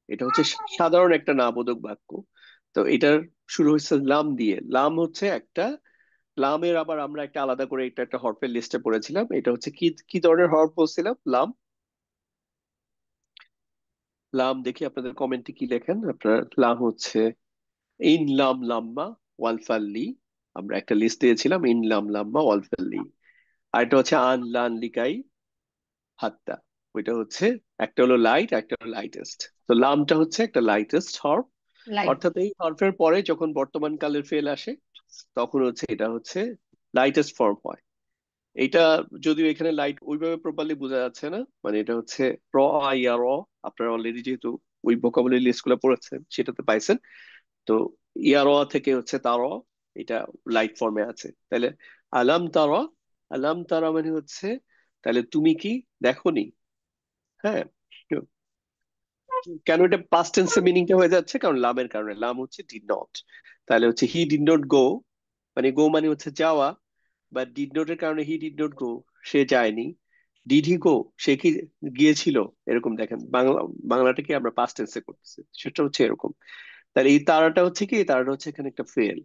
এটা হচ্ছে সাধারণ একটা নাবোধক বাক্য। তো এটার শুরু হচ্ছে লাম দিয়ে। লাম হচ্ছে একটা, লামের আবার আমরা একটা আলাদা করে এটা একটা হরফের লিস্টে পড়েছিলাম। এটা হচ্ছে কি কি ধরনের হরফ বলছিলাম? লাম। লাম দেখি আপনাদের কমেন্টে কি লেখেন আপনার। লাম হচ্ছে ইন লাম লাম্মা ওয়াল ফাল্লি। আমরা একটা লিস্ট দিয়েছিলাম, ইন লাম লাম্মা ওয়াল ফাল্লি। আর এটা হচ্ছে আন লান লিকাই হাত্তা। ওইটা হচ্ছে একটা হলো লাইট, একটা হলো লাইটেস্ট। তো লামটা হচ্ছে একটা লাইটেস্ট হরফ। লাইট। অর্থাৎ এই হরফের পরে যখন বর্তমান কালের ফেল আসে তখন হচ্ছে এটা হচ্ছে লাইটেস্ট ফর্ম হয়। এটা যদিও এখানে লাইট ওইভাবে প্রপারলি বোঝা যাচ্ছে না, মানে এটা হচ্ছে র আ ইয়া র। আপনারা অলরেডি যেহেতু ওই ভোকাবুলারি লিস্ট গুলো পড়েছেন সেটাতে পাইছেন। তো ইয়া র থেকে হচ্ছে তার, এটা লাইট ফর্মে আছে। তাহলে আলাম তারা, আলাম তারা মানে হচ্ছে তাহলে তুমি কি দেখোনি? হ্যাঁ। কেন এটা পাস্ট টেন্সে মিনিংটা হয়ে যাচ্ছে? কারণ লামের কারণে। লাম হচ্ছে ডিড নট। তাহলে হচ্ছে হি ডিড নট গো, মানে গো মানে হচ্ছে যাওয়া, বা ডিড নট এর কারণে হি ডিড নট গো, সে যায়নি। ডিড হি গো, সে কি গিয়েছিল? এরকম দেখেন বাংলা, বাংলাটাকে আমরা পাস্ট টেন্সে করতেছি, সেটা হচ্ছে এরকম। তাহলে এই তারাটা হচ্ছে কি, এই তারাটা হচ্ছে এখানে একটা ফেল।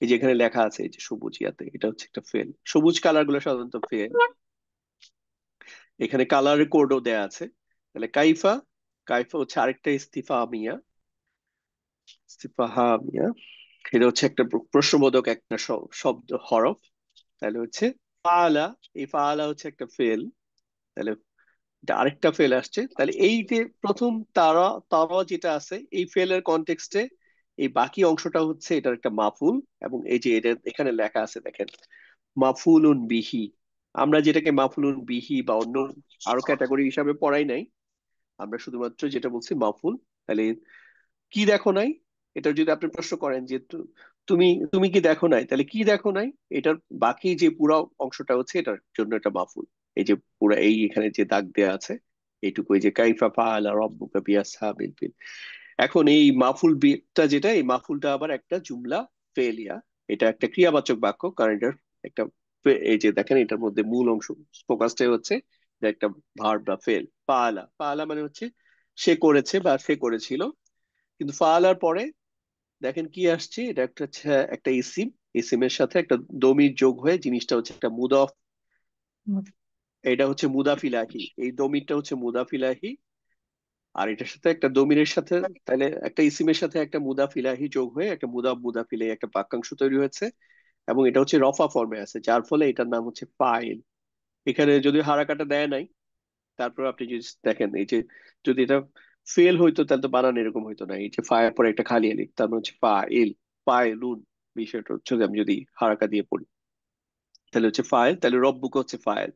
এই যে এখানে লেখা আছে এই যে সবুজ ইয়াতে, এটা হচ্ছে একটা ফেল। সবুজ কালার গুলো সাধারণত ফেল। এখানে কালার কোডও দেয়া আছে। তাহলে কাইফা, কাইফা হচ্ছে আরেকটা ইস্তিফামিয়া, ইস্তিফাহামিয়া। এটা হচ্ছে একটা প্রশ্নবোধক একটা শব্দ হরফ। তাহলে হচ্ছে ফাআলা, এই ফাআলা হচ্ছে একটা ফেল। তাহলে এটা আরেকটা ফেল আসছে। তাহলে এই যে প্রথম তারা, তারা যেটা আছে এই ফেলের কনটেক্সটে এই বাকি অংশটা হচ্ছে এটার একটা মাফুল। এবং এই যে এটা এখানে লেখা আছে দেখেন, মাফুলুন বিহি। আমরা যেটাকে মাফুলুন বিহি বা অন্য আরো ক্যাটাগরি হিসাবে পড়াই নাই, আমরা শুধুমাত্র যেটা বলছি মাফুল। তাহলে কি দেখো নাই, এটা যদি আপনি প্রশ্ন করেন যে তুমি তুমি কি দেখো নাই, তাহলে কি দেখো নাই, এটার বাকি যে পুরো অংশটা হচ্ছে এটার জন্য এটা মাফুল। এই যে পুরো এই এখানে যে দাগ দেয়া আছে এইটুকু, এই যে কাইফা ফাআলা রাব্বুকা বিআসহাবিল ফিল। এখন এই মাফুল বিটা যেটা, এই মাফুলটা আবার একটা জুমলা ফেলিয়া। এটা একটা ক্রিয়াবাচক বাক্য, কারণ এটার একটা এই যে দেখেন এটার মধ্যে মূল অংশ ফোকাসটাই হচ্ছে যে একটা ভার্ব বা ফেল। পাআলা, পাআলা মানে হচ্ছে সে করেছে বা সে করেছিল। কিন্তু ফাআলার পরে দেখেন কি আসছে, এটা একটা হচ্ছে একটা ইসিম। ইসিমের সাথে একটা দমির যোগ হয়ে জিনিসটা হচ্ছে একটা মুদাফ। এটা হচ্ছে মুদাফিলাহি, এই দমিরটা হচ্ছে মুদাফিলাহি। আর এটার সাথে একটা দমিরের সাথে, তাহলে একটা ইসিমের সাথে একটা মুদাফিলাহি যোগ হয়ে একটা মুদাফিলাহি একটা বাক্যাংশ তৈরি হয়েছে। এবং এটা হচ্ছে রফা ফর্মে আছে, যার ফলে এটার নাম হচ্ছে ফাইল। এখানে যদি হারাকাটা দেয় নাই, তারপর আপনি যদি দেখেন এই যে যদি এটা ফেল হইতো তাহলে তো বানান এরকম হইতো না। এই যে ফায়ের পরে একটা খালি আলিফ, তার মানে হচ্ছে ফাইল, ফাইলুন। বিষয়টা হচ্ছে যে আমি যদি হারাকা দিয়ে পড়ি তাহলে হচ্ছে ফাইল। তাহলে রব্বুকা হচ্ছে ফাইল।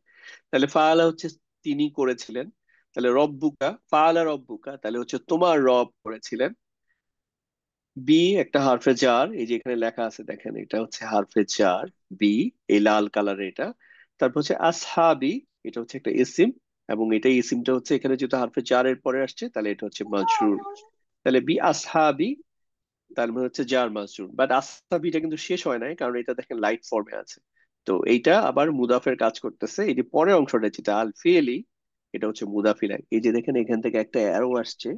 তাহলে ফাআলা হচ্ছে তিনি করেছিলেন। তাহলে রব্বুকা, ফাআলা রব্বুকা তাহলে হচ্ছে তোমার রব করেছিলেন। বি একটা হারফে জার, এই যে এখানে লেখা আছে দেখেন এটা হচ্ছে হারফে জার। বি, এই লাল কালার এটা। তারপর হচ্ছে আসহাবি, এটা হচ্ছে একটা ইসিম। এবং এটা ইসিমটা হচ্ছে এখানে যেহেতু হারফে জারের পরে আসছে তাহলে এটা হচ্ছে মাজরুর। তাহলে বি আসহাবি তার মানে হচ্ছে জার মাজরুর। বাট আসহাবিটা কিন্তু শেষ হয় নাই, কারণ এটা দেখেন লাইট ফর্মে আছে। তো এইটা আবার মুদাফের কাজ করতেছে। এই যে পরের অংশটা যেটা আল ফিয়েলি, এটা হচ্ছে মুদাফিলাই। এই যে দেখেন এখান থেকে একটা অ্যারো আসছে,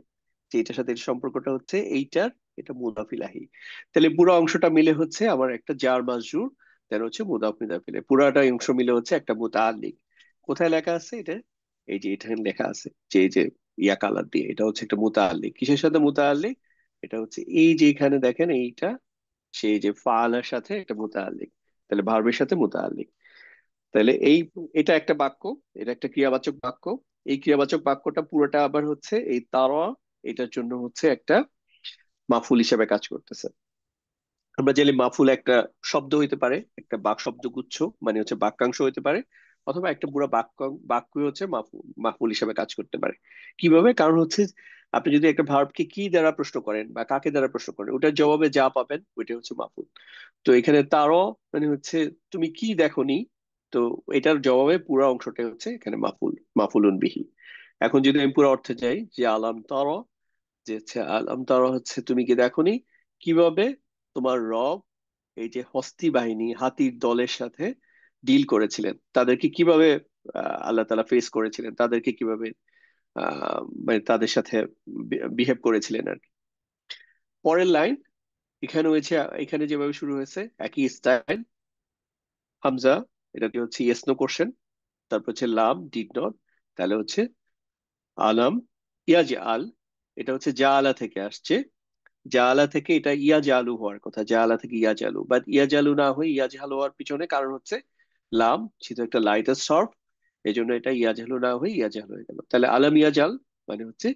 যে এটার সাথে এর সম্পর্কটা হচ্ছে এইটার, এটা মুদাফিলাহি। তাহলে পুরো অংশটা মিলে হচ্ছে আমার একটা জার মাজরুর, দেন হচ্ছে মুদাফ মুদাফিলাই। পুরাটা অংশ মিলে হচ্ছে একটা মুতাআল্লিক। কোথায় লেখা আছে এটা? এই যে এখানে লেখা আছে যে এই যে ইয়া কালার দিয়ে, এটা হচ্ছে একটা মুতাআল্লিক। কিসের সাথে মুতাআল্লিক? এটা হচ্ছে এই যে এখানে দেখেন এইটা, সেই যে ফাআলার সাথে একটা মুতাআল্লিক। তাহলে ভার্বের সাথে মুতাআল্লিক। তাহলে এই, এটা একটা বাক্য, এটা একটা ক্রিয়াবাচক বাক্য। এই ক্রিয়াবাচক বাক্যটা পুরোটা আবার হচ্ছে এই তারা, এটার জন্য হচ্ছে একটা মাফুল হিসেবে কাজ করতেছে। আমরা জানি মাফুল একটা শব্দ হইতে পারে, একটা বাক শব্দগুচ্ছ মানে হচ্ছে বাক্যাংশ হইতে পারে, অথবা একটা পুরো বাক্য হচ্ছে মাফুল, মাফুল হিসেবে কাজ করতে পারে। কিভাবে? কারণ হচ্ছে আপনি যদি একটা ভার্বকে কি দ্বারা প্রশ্ন করেন বা কাকে দ্বারা প্রশ্ন করেন, ওটার জবাবে যা পাবেন ওইটা হচ্ছে মাফুল। তো এখানে তারও মানে হচ্ছে তুমি কি দেখোনি, তো এটার জবাবে পুরো অংশটা হচ্ছে এখানে মাফুল, মাফুলুন বিহি। এখন যদি আমি পুরো অর্থে যাই যে আলাম তার, যে হচ্ছে আলাম তারা হচ্ছে তুমি কি দেখোনি কিভাবে তোমার রব এই যে হস্তি বাহিনী হাতির দলের সাথে ডিল করেছিলেন, তাদেরকে কিভাবে আল্লাহ তাআলা ফেস করেছিলেন, তাদেরকে কিভাবে মানে তাদের সাথে বিহেভ করেছিলেন আর কি। পরের লাইন এখানে হয়েছে, এখানে যেভাবে শুরু হয়েছে একই স্টাইল, হামজা, এটাকে হচ্ছে ইয়েস নো কোশ্চেন, তারপর হচ্ছে লাম ডিড নট, তাহলে হচ্ছে আলাম ইয়াজ আল, এটা হচ্ছে জা আলা থেকে আসছে, জা আলা থেকে এটা ইয়া জালু হওয়ার কথা, জা আলা থেকে ইয়া জালু, বাট ইয়া জালু না হয়ে ইয়া জালু হওয়ার পিছনে কারণ হচ্ছে লাম ছিল একটা লাইটার সর্ফ, এই জন্য এটা ইয়া জালু না হয়ে ইয়া জাল হয়ে গেল। তাহলে আলাম ইয়া জাল মানে হচ্ছে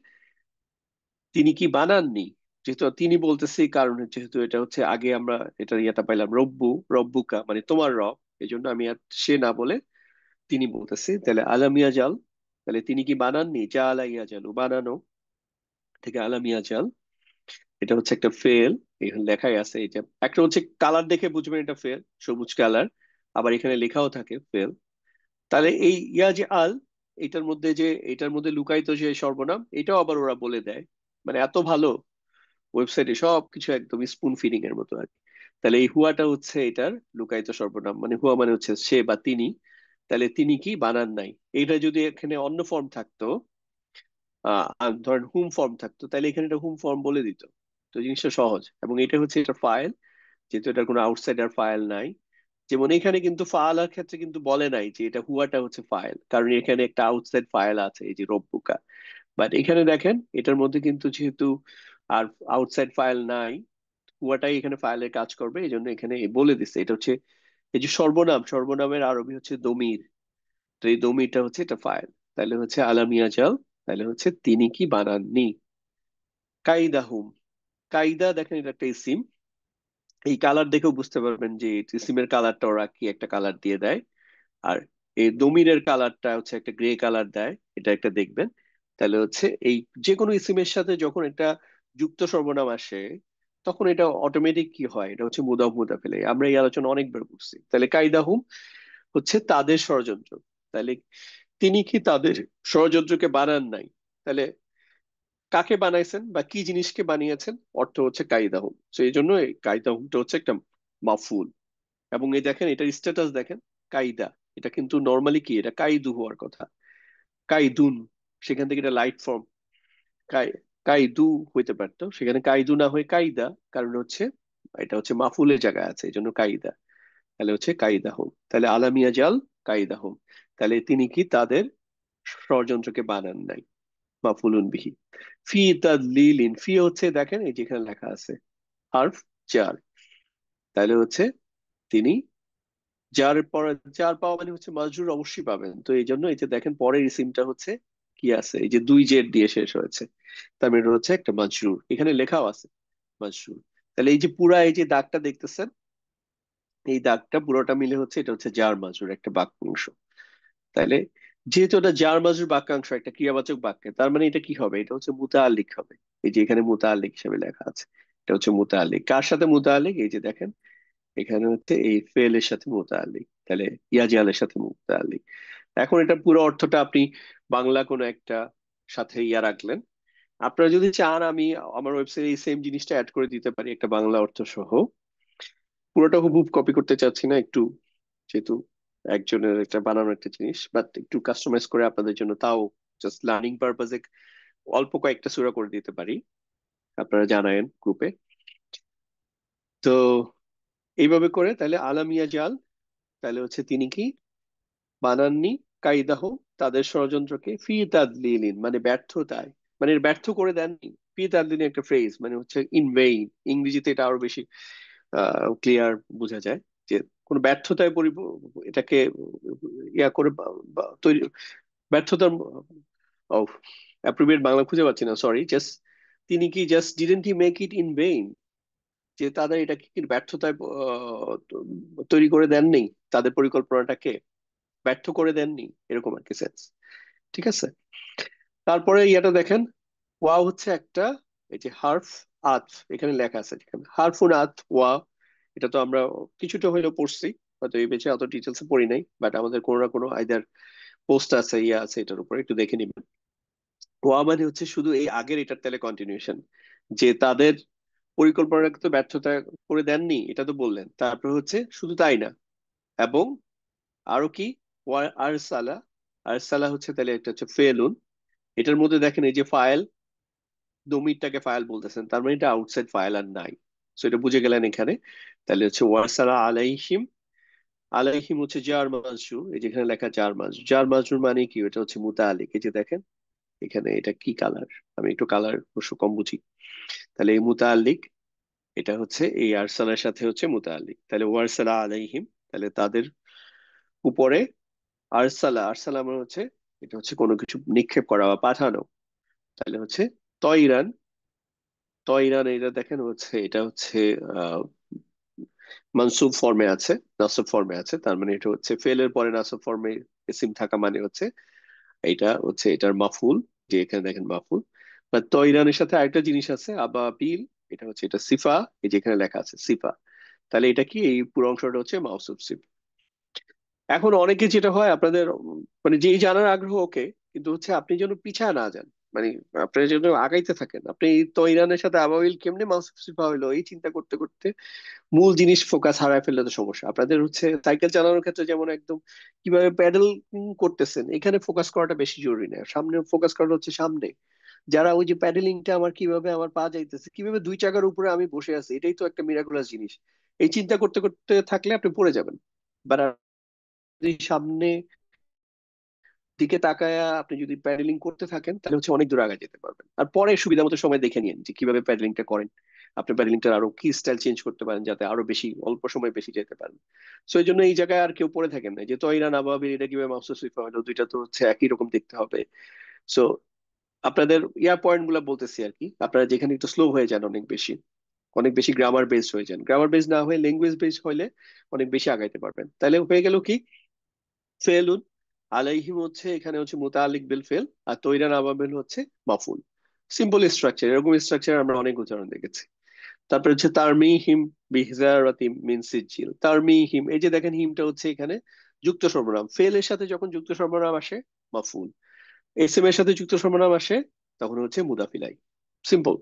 তিনি কি বানাননি, যেহেতু তিনি বলতেছি কারণ যেহেতু এটা হচ্ছে আগে আমরা এটা ইয়েটা পাইলাম রব্বু, রব্বুকা মানে তোমার রব, এই জন্য আমি আর সে না বলে তিনি বলতেছি, তাহলে আলাম ইয়া জাল, তাহলে তিনি কি বানাননি, জা আলা ইয়া জালু বানানো থেকে আলাম ইয়া জাল, এটা হচ্ছে একটা ফেল, এখানে লেখাই আছে। এটা একটা হচ্ছে কালার দেখে বুঝবেন এটা ফেল, সবুজ কালার, আবার এখানে লেখাও থাকে ফেল। তাহলে এই ইয়া যে আল, এটার মধ্যে যে এটার মধ্যে লুকায়িত যে সর্বনাম, এটাও আবার ওরা বলে দেয়, মানে এত ভালো ওয়েবসাইটে সবকিছু একদম স্পুন ফিডিং এর মতো আর কি। তাহলে এই হুয়াটা হচ্ছে এটার লুকায়িত সর্বনাম, মানে হুয়া মানে হচ্ছে সে বা তিনি, তাহলে তিনি কি বানান নাই। এটা যদি এখানে অন্য ফর্ম থাকতো, ধরেন হুম ফর্ম থাকতো, তাহলে এখানে এটা হুম ফর্ম বলে দিত, তো জিনিসটা সহজ। এবং এটা হচ্ছে এটা ফাইল, যেহেতু এটার কোনো আউটসাইডার ফাইল নাই, যেমন এখানে কিন্তু ফাইলার ক্ষেত্রে কিন্তু বলে নাই যে এটা হুয়াটা হচ্ছে ফাইল, কারণ এখানে একটা আউটসাইড ফাইল আছে এই যে রব্বুকা। বাট এখানে দেখেন এটার মধ্যে কিন্তু যেহেতু আর আউটসাইড ফাইল নাই, হুয়াটাই এখানে ফাইলের কাজ করবে, এই জন্য এখানে বলে দিচ্ছে এটা হচ্ছে এই যে সর্বনাম, সর্বনামের আরবি হচ্ছে দমির, তো এই দমিরটা হচ্ছে এটা ফাইল। তাহলে হচ্ছে আলামিয়া জাল, তাহলে হচ্ছে তিনি কি বানাননি। কাইদাহুম, কাইদা দেখেন এটা একটা ইসিম, এই কালার দেখেও বুঝতে পারবেন যে ইসিমের কালারটা ওরা কি একটা কালার দিয়ে দেয়, আর এই দমিরের কালারটা হচ্ছে একটা গ্রে কালার দেয়, এটা একটা দেখবেন। তাহলে হচ্ছে এই যে কোনো ইসিমের সাথে যখন একটা যুক্ত সর্বনাম আসে, তখন এটা অটোমেটিক কি হয়, এটা হচ্ছে মুদাফ মুদাফিলে, আমরা এই আলোচনা অনেকবার করছি। তাহলে কাইদাহুম হচ্ছে তাদের ষড়যন্ত্র, তাহলে তিনি কি তাদের ষড়যন্ত্রকে বানান নাই, তাহলে কাকে বানাইছেন বা কি জিনিসকে বানিয়েছেন, অর্থ হচ্ছে কাইদাহুম, তো এই জন্য এই কাইদাহুমটা হচ্ছে একটা মাফুল। এবং এই দেখেন এটার স্ট্যাটাস দেখেন, কাইদা, এটা কিন্তু নর্মালি কি এটা কাইদু হওয়ার কথা, কাইদুন, সেখান থেকে এটা লাইট ফর্ম, কাই কাইদু হইতে পারতো, সেখানে কাইদু না হয়ে কাইদা, কারণ হচ্ছে এটা হচ্ছে মাফুলের জায়গায় আছে, এই জন্য কাইদা। তাহলে হচ্ছে কাইদা হোম, তাহলে আলামিয়া জাল কাইদা হোম, তাহলে তিনি কি তাদের ষড়যন্ত্রকে বানান নাই, মাফুলুন বিহি। ফি তাদলিলিন, ফি হচ্ছে দেখেন এই যেখানে লেখা আছে হার্ফ জার, তাহলে হচ্ছে তিনি, যার পরে যার পাওয়া মানে হচ্ছে মাজরুর অবশ্যই পাবেন, তো এই জন্য এই যে দেখেন পরের ইসিমটা হচ্ছে কি আছে, এই যে দুই জেড দিয়ে শেষ হয়েছে, তার মানে এটা হচ্ছে একটা মাজরুর, এখানে লেখাও আছে মাজরুর। তাহলে এই যে পুরা এই যে দাগটা দেখতেছেন, এই দাগটা পুরোটা মিলে হচ্ছে এটা হচ্ছে জার মাজরুর একটা বাক্যাংশ। তাহলে যেহেতু এটা জার মাজরুর বাক্যাংশ একটা ক্রিয়াবাচক বাক্যে, তার মানে এটা কি হবে, এটা হচ্ছে মুতাআল্লিক হবে, এই যে এখানে মুতাআল্লিক হিসেবে লেখা আছে, এটা হচ্ছে মুতাআল্লিক, কার সাথে মুতাআল্লিক, এই যে দেখেন এখানে হচ্ছে এই ফেলের সাথে মুতাআল্লিক, তাহলে ইয়াজিয়ালের সাথে মুতাআল্লিক। এখন এটা পুরো অর্থটা আপনি বাংলা কোনো একটা সাথে ইয়া রাখলেন, আপনারা যদি চান আমি আমার ওয়েবসাইটে এই সেম জিনিসটা অ্যাড করে দিতে পারি একটা বাংলা অর্থ সহ, পুরোটা হুবহুব কপি করতে চাচ্ছি না একটু, যেহেতু একজনের একটা বানানো একটা জিনিস, বাট একটু কাস্টমাইজ করে আপনাদের জন্য, তাও জাস্ট লার্নিং পারপাজে অল্প কয়েকটা সূরা করে দিতে পারি, আপনারা জানায়েন গ্রুপে। তো এইভাবে করে তাহলে আলামিয়া জাল, তাহলে হচ্ছে তিনি কি বানাননি, কাইদাহ তাদের ষড়যন্ত্রকে, ফি তাদলিলিন মানে ব্যর্থতায়, মানে ব্যর্থ করে দেননি। ফি তাদলিন একটা ফ্রেজ মানে হচ্ছে ইন ভেইন, ইংরেজিতে এটা আরো বেশি ক্লিয়ার বোঝা যায়, যে কোনো ব্যর্থতায় এটাকে ইয়া করে তৈরি, ব্যর্থতার অ্যাপ্রোপ্রিয়েট বাংলা খুঁজে পাচ্ছি না, সরি, জাস্ট তিনি কি just didn't he make it in vein, যে তাদের এটাকে কি ব্যর্থতায় তৈরি করে দেননি, তাদের পরিকল্পনাটাকে ব্যর্থ করে দেননি, এরকম আর কি সেন্স। ঠিক আছে, তারপরে ইয়াটা দেখেন, ওয়া হচ্ছে একটা এই যে হার্ফ আত, এখানে লেখা আছে এখানে হারফুন আত ওয়া, এটা তো আমরা কিছুটা হইলেও পড়ছি, হয়তো এই বেঁচে অত ডিটেলসে পড়ি নাই, বাট আমাদের কোনো না কোনো আইদার পোস্ট আছে ইয়া আছে এটার উপরে, একটু দেখে নিবেন। ওয়া মানে হচ্ছে শুধু এই আগের এটার তাহলে কন্টিনিউশন, যে তাদের পরিকল্পনাকে তো ব্যর্থতা করে দেননি, এটা তো বললেন, তারপর হচ্ছে শুধু তাই না, এবং আরো কি আরসালা। আরসালা হচ্ছে তাহলে একটা হচ্ছে ফেলুন। এটার মধ্যে দেখেন এই যে ফাইল, দমিরটাকে ফাইল বলতেছেন, তার মানে এটা আউটসাইড ফাইল আর নাই। সো এটা বুঝে গেলেন এখানে। তাহলে হচ্ছে ওয়ারসালা আলাইহিম। আলাইহিম হচ্ছে জার মাজরুর, এই যেখানে লেখা জার মাজরুর। জার মাজরুর মানে কি? এটা হচ্ছে মুতাআল্লিক। এই যে দেখেন এখানে এটা কি কালার, আমি একটু কালার অবশ্য কম বুঝি। তাহলে এই মুতাআল্লিক, এটা হচ্ছে এই আরসালার সাথে হচ্ছে মুতাআল্লিক। তাহলে ওয়ারসালা আলাইহিম, তাহলে তাদের উপরে। আরসালা, আরসালা মানে হচ্ছে এটা হচ্ছে কোনো কিছু নিক্ষেপ করা বা পাঠানো। তাহলে হচ্ছে তয়রান। তয়রান এটা দেখেন হচ্ছে এটা হচ্ছে আহ মানসুব ফর্মে আছে, নাসব ফর্মে আছে। তার মানে এটা হচ্ছে ফেলের পরে নাসব ফর্মে ইসিম থাকা মানে হচ্ছে এটা হচ্ছে এটার মাফুল। যে এখানে দেখেন মাফুল। বা তয়রানের সাথে আরেকটা জিনিস আছে আবাবিল, এটা হচ্ছে এটা সিফা। এই যে এখানে লেখা আছে সিফা। তাহলে এটা কি? এই পুরো অংশটা হচ্ছে মাউসুফ সিফা। এখন অনেকে যেটা হয় আপনাদের মানে যেই জানার আগ্রহ ওকে, কিন্তু হচ্ছে আপনি যেন পিছায় না যান, মানে আপনি যেন আগাইতে থাকেন। আপনি এই তৈরানের সাথে আবাবিল কেমনে মাউসুফ সিফা হইলো এই চিন্তা করতে করতে মূল জিনিস ফোকাস হারায় ফেললে তো সমস্যা। আপনাদের হচ্ছে সাইকেল চালানোর ক্ষেত্রে যেমন একদম কিভাবে প্যাডেল করতেছেন, এখানে ফোকাস করাটা বেশি জরুরি না, সামনে ফোকাস করাটা হচ্ছে সামনে। যারা ওই যে প্যাডেলিংটা আমার কিভাবে আমার পা যাইতেছে, কিভাবে দুই চাকার উপরে আমি বসে আছি, এটাই তো একটা মিরাকুলাস জিনিস। এই চিন্তা করতে করতে থাকলে আপনি পড়ে যাবেন। বাট সামনে দিকে তাকায়া আপনি যদি প্যাডেলিং করতে থাকেন তাহলে হচ্ছে অনেক দূর আগে যেতে পারবেন। আর পরে সুবিধা মতো সময় দেখে নিন যে কিভাবে প্যাডেলিংটা করেন। আপনি প্যাডেলিংটার আরো কি স্টাইল চেঞ্জ করতে পারেন যাতে আরো বেশি অল্প সময় বেশি যেতে পারেন। সো এই জন্য এই জায়গায় আর কেউ পড়ে থাকেন না যে তয়রান আবাবিল এটা কিভাবে মাউসুফ সিফা হলো, দুইটা তো হচ্ছে একই রকম দেখতে হবে। সো আপনাদের পয়েন্ট গুলা বলতেছি আর কি। আপনারা যেখানে একটু স্লো হয়ে যান, অনেক বেশি অনেক বেশি গ্রামার বেসড হয়ে যান, গ্রামার বেসড না হয়ে ল্যাঙ্গুয়েজ বেসড হলে অনেক বেশি আগাইতে পারবেন। তাহলে হয়ে গেল কি? ফেলুন আলাইহিম হচ্ছে এখানে হচ্ছে মুতাআল্লিক বিল ফেল, আর তৈরান আবাবিল হচ্ছে মাফুল। সিম্পল স্ট্রাকচার, এরকম স্ট্রাকচার আমরা অনেক উদাহরণ দেখেছি। তারপরে হচ্ছে তারমিহিম বিহিজারাতিম মিন সিজিল। তারমিহিম, এই যে দেখেন হিমটা হচ্ছে এখানে যুক্ত সর্বনাম। ফেলের সাথে যখন যুক্ত সর্বনাম আসে মাফুল, এসএম এর সাথে যুক্ত সর্বনাম আসে তখন হচ্ছে মুদাফিলাই। সিম্পল।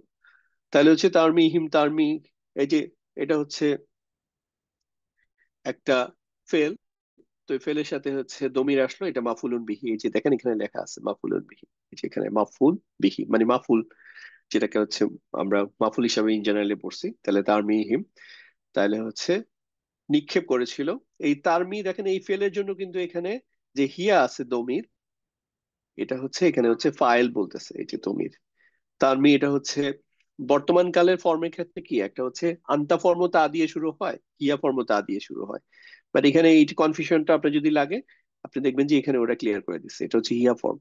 তাহলে হচ্ছে তারমিহিম, তারমি, এই যে এটা হচ্ছে একটা ফেল। তো এই ফেলের সাথে হচ্ছে দমির আসলো, এটা মাফুলুন বিহি। এই যে দেখেন এখানে লেখা আছে মাফুলুন বিহি। এই যে এখানে মাফুল বিহি মানে মাফুল, যেটাকে হচ্ছে আমরা মাফুল হিসাবে ইন জেনারেলি পড়ছি। তাহলে তারমিহিম, তাহলে হচ্ছে নিক্ষেপ করেছিল। এই তারমি দেখেন এই ফেলের জন্য কিন্তু এখানে যে হিয়া আছে দমির, এটা হচ্ছে এখানে হচ্ছে ফাইল বলতেছে। এই যে দমির তানমি, এটা হচ্ছে বর্তমান কালের ফর্মের ক্ষেত্রে কি একটা হচ্ছে আন্তা ফর্ম তা দিয়ে শুরু হয়, হিয়া ফর্ম তা দিয়ে শুরু হয়। বাট এখানে এই কনফিউশনটা আপনার যদি লাগে, আপনি দেখবেন যে এখানে ওটা ক্লিয়ার করে দিচ্ছে, এটা হচ্ছে হিয়া ফর্ম।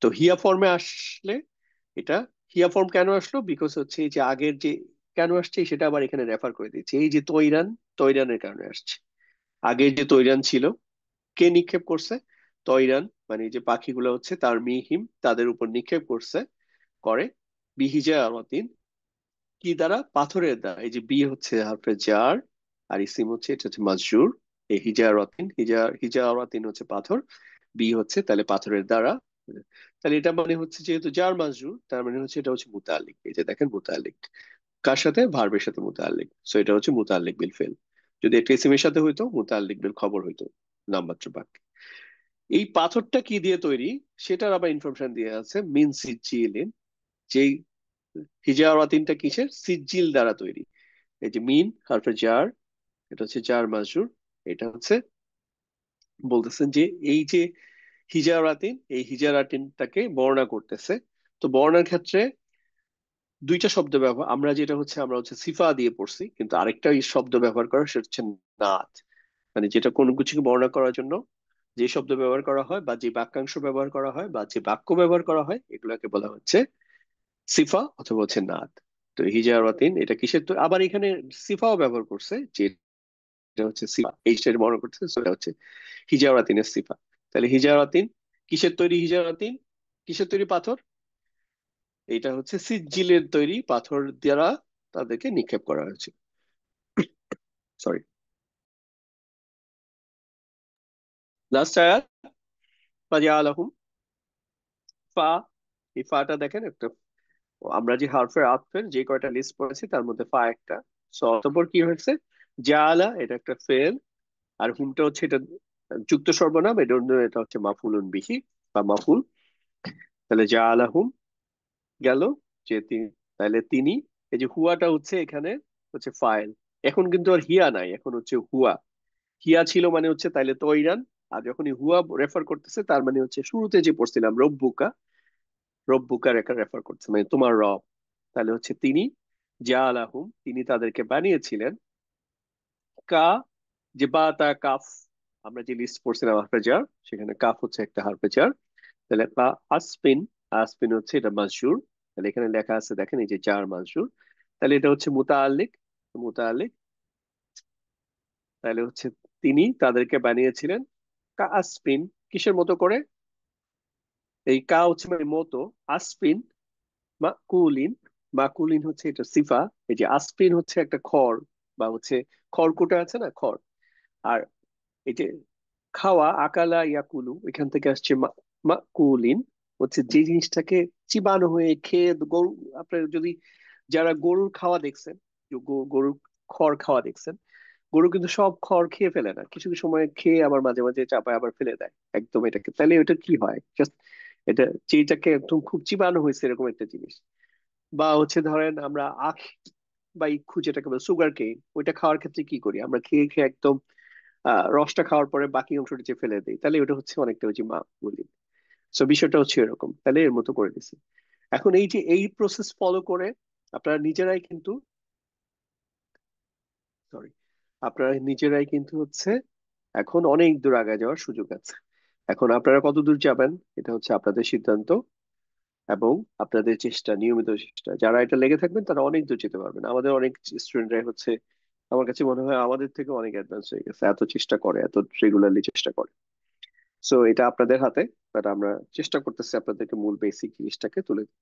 তো হিয়া ফর্মে আসলে এটা হিয়া ফর্ম কেন আসলো? বিকজ হচ্ছে এই যে আগের যে কেন আসছে সেটা আবার এখানে রেফার করে দিচ্ছে। এই যে তৈরান, তৈরানের কারণে আসছে। আগের যে তৈরান ছিল, কে নিক্ষেপ করছে? তৈরান মানে এই যে পাখিগুলো হচ্ছে তার মিহিম, তাদের উপর নিক্ষেপ করছে করে বিহিজা আলাতিন, কি দ্বারা? পাথরের দ্বারা। এই যে বি হচ্ছে হারফে জার, আর ইসিম হচ্ছে এটা হচ্ছে মাজরুর। এই হিজারাতিন, হিজারাতিন হচ্ছে পাথর, বি হচ্ছে তাহলে পাথরের দ্বারা। তাহলে এটা মানে হচ্ছে যেহেতু জার মাজরুর, তার মানে হচ্ছে এটা হচ্ছে মুতাল্লিক। এই যে দেখেন মুতাল্লিক কার সাথে? ভার্বের সাথে মুতাল্লিক। সো এটা হচ্ছে মুতাল্লিক বিল ফেল। যদি একটা ইসিমের সাথে হইতো মুতাল্লিক বিল খবর হইতো নামমাত্র বাক্য। এই পাথরটা কি দিয়ে তৈরি সেটার আবার ইনফরমেশন দিয়ে আছে মিন সিজিলিন। যেই হিজারাতিনটা কিসের? সিজিল দ্বারা তৈরি। এই যে মিন হারফে জার, এটা হচ্ছে জার মাজরুর। এটা হচ্ছে বলতেছেন যে এই যে হিজারাতিন, এই হিজারাতিনটাকে বর্ণনা করতেছে। তো বর্ণনার ক্ষেত্রে দুইটা শব্দ ব্যবহার, আমরা যেটা হচ্ছে আমরা হচ্ছে সিফা দিয়ে পড়ছি, কিন্তু আরেকটা এই শব্দ ব্যবহার করা সেটা হচ্ছে নাত। মানে যেটা কোনো কিছুকে বর্ণনা করার জন্য যে শব্দ ব্যবহার করা হয় বা যে বাক্যাংশ ব্যবহার করা হয় বা যে বাক্য ব্যবহার করা হয় এগুলোকে বলা হচ্ছে সিফা অথবা হচ্ছে নাত। তো হিজারাতিন এটা কিসের? তো আবার এখানে সিফাও ব্যবহার করছে, যে এটা হচ্ছে সিফা, এই স্টেজ মনে করতেছে। So এটা হচ্ছে হিজারাতিনের সিফা। তাহলে হিজারাতিন কিসের তৈরি? হিজারাতিন কিসের তৈরি? পাথর। এটা হচ্ছে সিজিলের তৈরি পাথর দ্বারা তাদেরকে নিক্ষেপ করা হয়েছে। সরি, লাস্ট আয়াত ফাজিয়া আলাহুম ফা। এই ফাটা দেখেন একটা, আমরা যে হারফের আতফের যে কয়টা লিস্ট পড়েছি তার মধ্যে ফা একটা। সো অতঃপর কি হয়েছে? জাআলা এটা একটা ফেল, আর হুমটা হচ্ছে এটা যুক্ত সর্বনাম, এটা এটা হচ্ছে মাফুলুন বিহি বা মাফুল। তাহলে যা আলাহুম গেল যে তিনি, তাহলে তিনি, এই যে হুয়াটা হচ্ছে এখানে হচ্ছে ফাইল। এখন কিন্তু আর হিয়া নাই, এখন হচ্ছে হুয়া। হিয়া ছিল মানে হচ্ছে তাইলে তৈরান, আর যখনই হুয়া রেফার করতেছে তার মানে হচ্ছে শুরুতে যে পড়ছিলাম রব্বুকা, রব্বুকা রেফার করছে মানে তোমার রব। তাহলে হচ্ছে তিনি, যা আলাহুম তিনি তাদেরকে বানিয়েছিলেন, কা, যে বা তা কাফ, আমরা যে লিস্ট পড়ছিলাম হারফে জার, সেখানে কাফ হচ্ছে একটা হারফে জার। তাহলে কা আসপিন, আসপিন হচ্ছে এটা মাজরুর। তাহলে এখানে লেখা আছে দেখেন এই যে জার মাজরুর। তাহলে এটা হচ্ছে মুতাআল্লিক, মুতাআল্লিক। তাহলে হচ্ছে তিনি তাদেরকে বানিয়েছিলেন কা আসপিন, কিসের মতো করে? এই কা হচ্ছে মানে মতো, আসপিন মাকুলিন, মাকুলিন হচ্ছে এটা সিফা। এই যে আসপিন হচ্ছে একটা খড় বা হচ্ছে খড়কুটা আছে না, খড়। আর এই যে খাওয়া, আকালা ইয়াকুলু, এখান থেকে আসছে মাকুলিন, হচ্ছে যে জিনিসটাকে চিবানো হয়ে খেয়ে গরু। আপনার যদি যারা গরুর খাওয়া দেখছেন, যে গরুর খড় খাওয়া দেখছেন, গরু কিন্তু সব খড় খেয়ে ফেলে না, কিছু কিছু সময় খেয়ে আবার মাঝে মাঝে চাপায় আবার ফেলে দেয় একদম এটাকে। তাহলে ওটা কি হয়, জাস্ট এটা যেটাকে একদম খুব চিবানো হয়েছে এরকম একটা জিনিস। বা হচ্ছে ধরেন আমরা আখ বা ইক্ষু যেটাকে বলে সুগার কেন, ওইটা খাওয়ার ক্ষেত্রে কি করি আমরা, খেয়ে খেয়ে একদম রসটা খাওয়ার পরে বাকি অংশটা যে ফেলে দিই, তাহলে ওটা হচ্ছে অনেকটা ওই যে মা বলি। সো বিষয়টা হচ্ছে এরকম, তাহলে এর মতো করে দিছি। এখন এই যে এই প্রসেস ফলো করে আপনারা নিজেরাই কিন্তু, সরি, আপনারা নিজেরাই কিন্তু হচ্ছে এখন অনেক দূর আগে যাওয়ার সুযোগ আছে। এখন আপনারা কত দূর যাবেন এটা হচ্ছে আপনাদের সিদ্ধান্ত এবং আপনাদের চেষ্টা, নিয়মিত চেষ্টা। যারা এটা লেগে থাকবেন তারা অনেক দূর যেতে পারবেন। আমাদের অনেক স্টুডেন্টরাই হচ্ছে, আমার কাছে মনে হয় আমাদের থেকে অনেক অ্যাডভান্স হয়ে গেছে, এত চেষ্টা করে, এত রেগুলারলি চেষ্টা করে। সো এটা আপনাদের হাতে, বাট আমরা চেষ্টা করতেছি আপনাদেরকে মূল বেসিক জিনিসটাকে তুলে দিতে।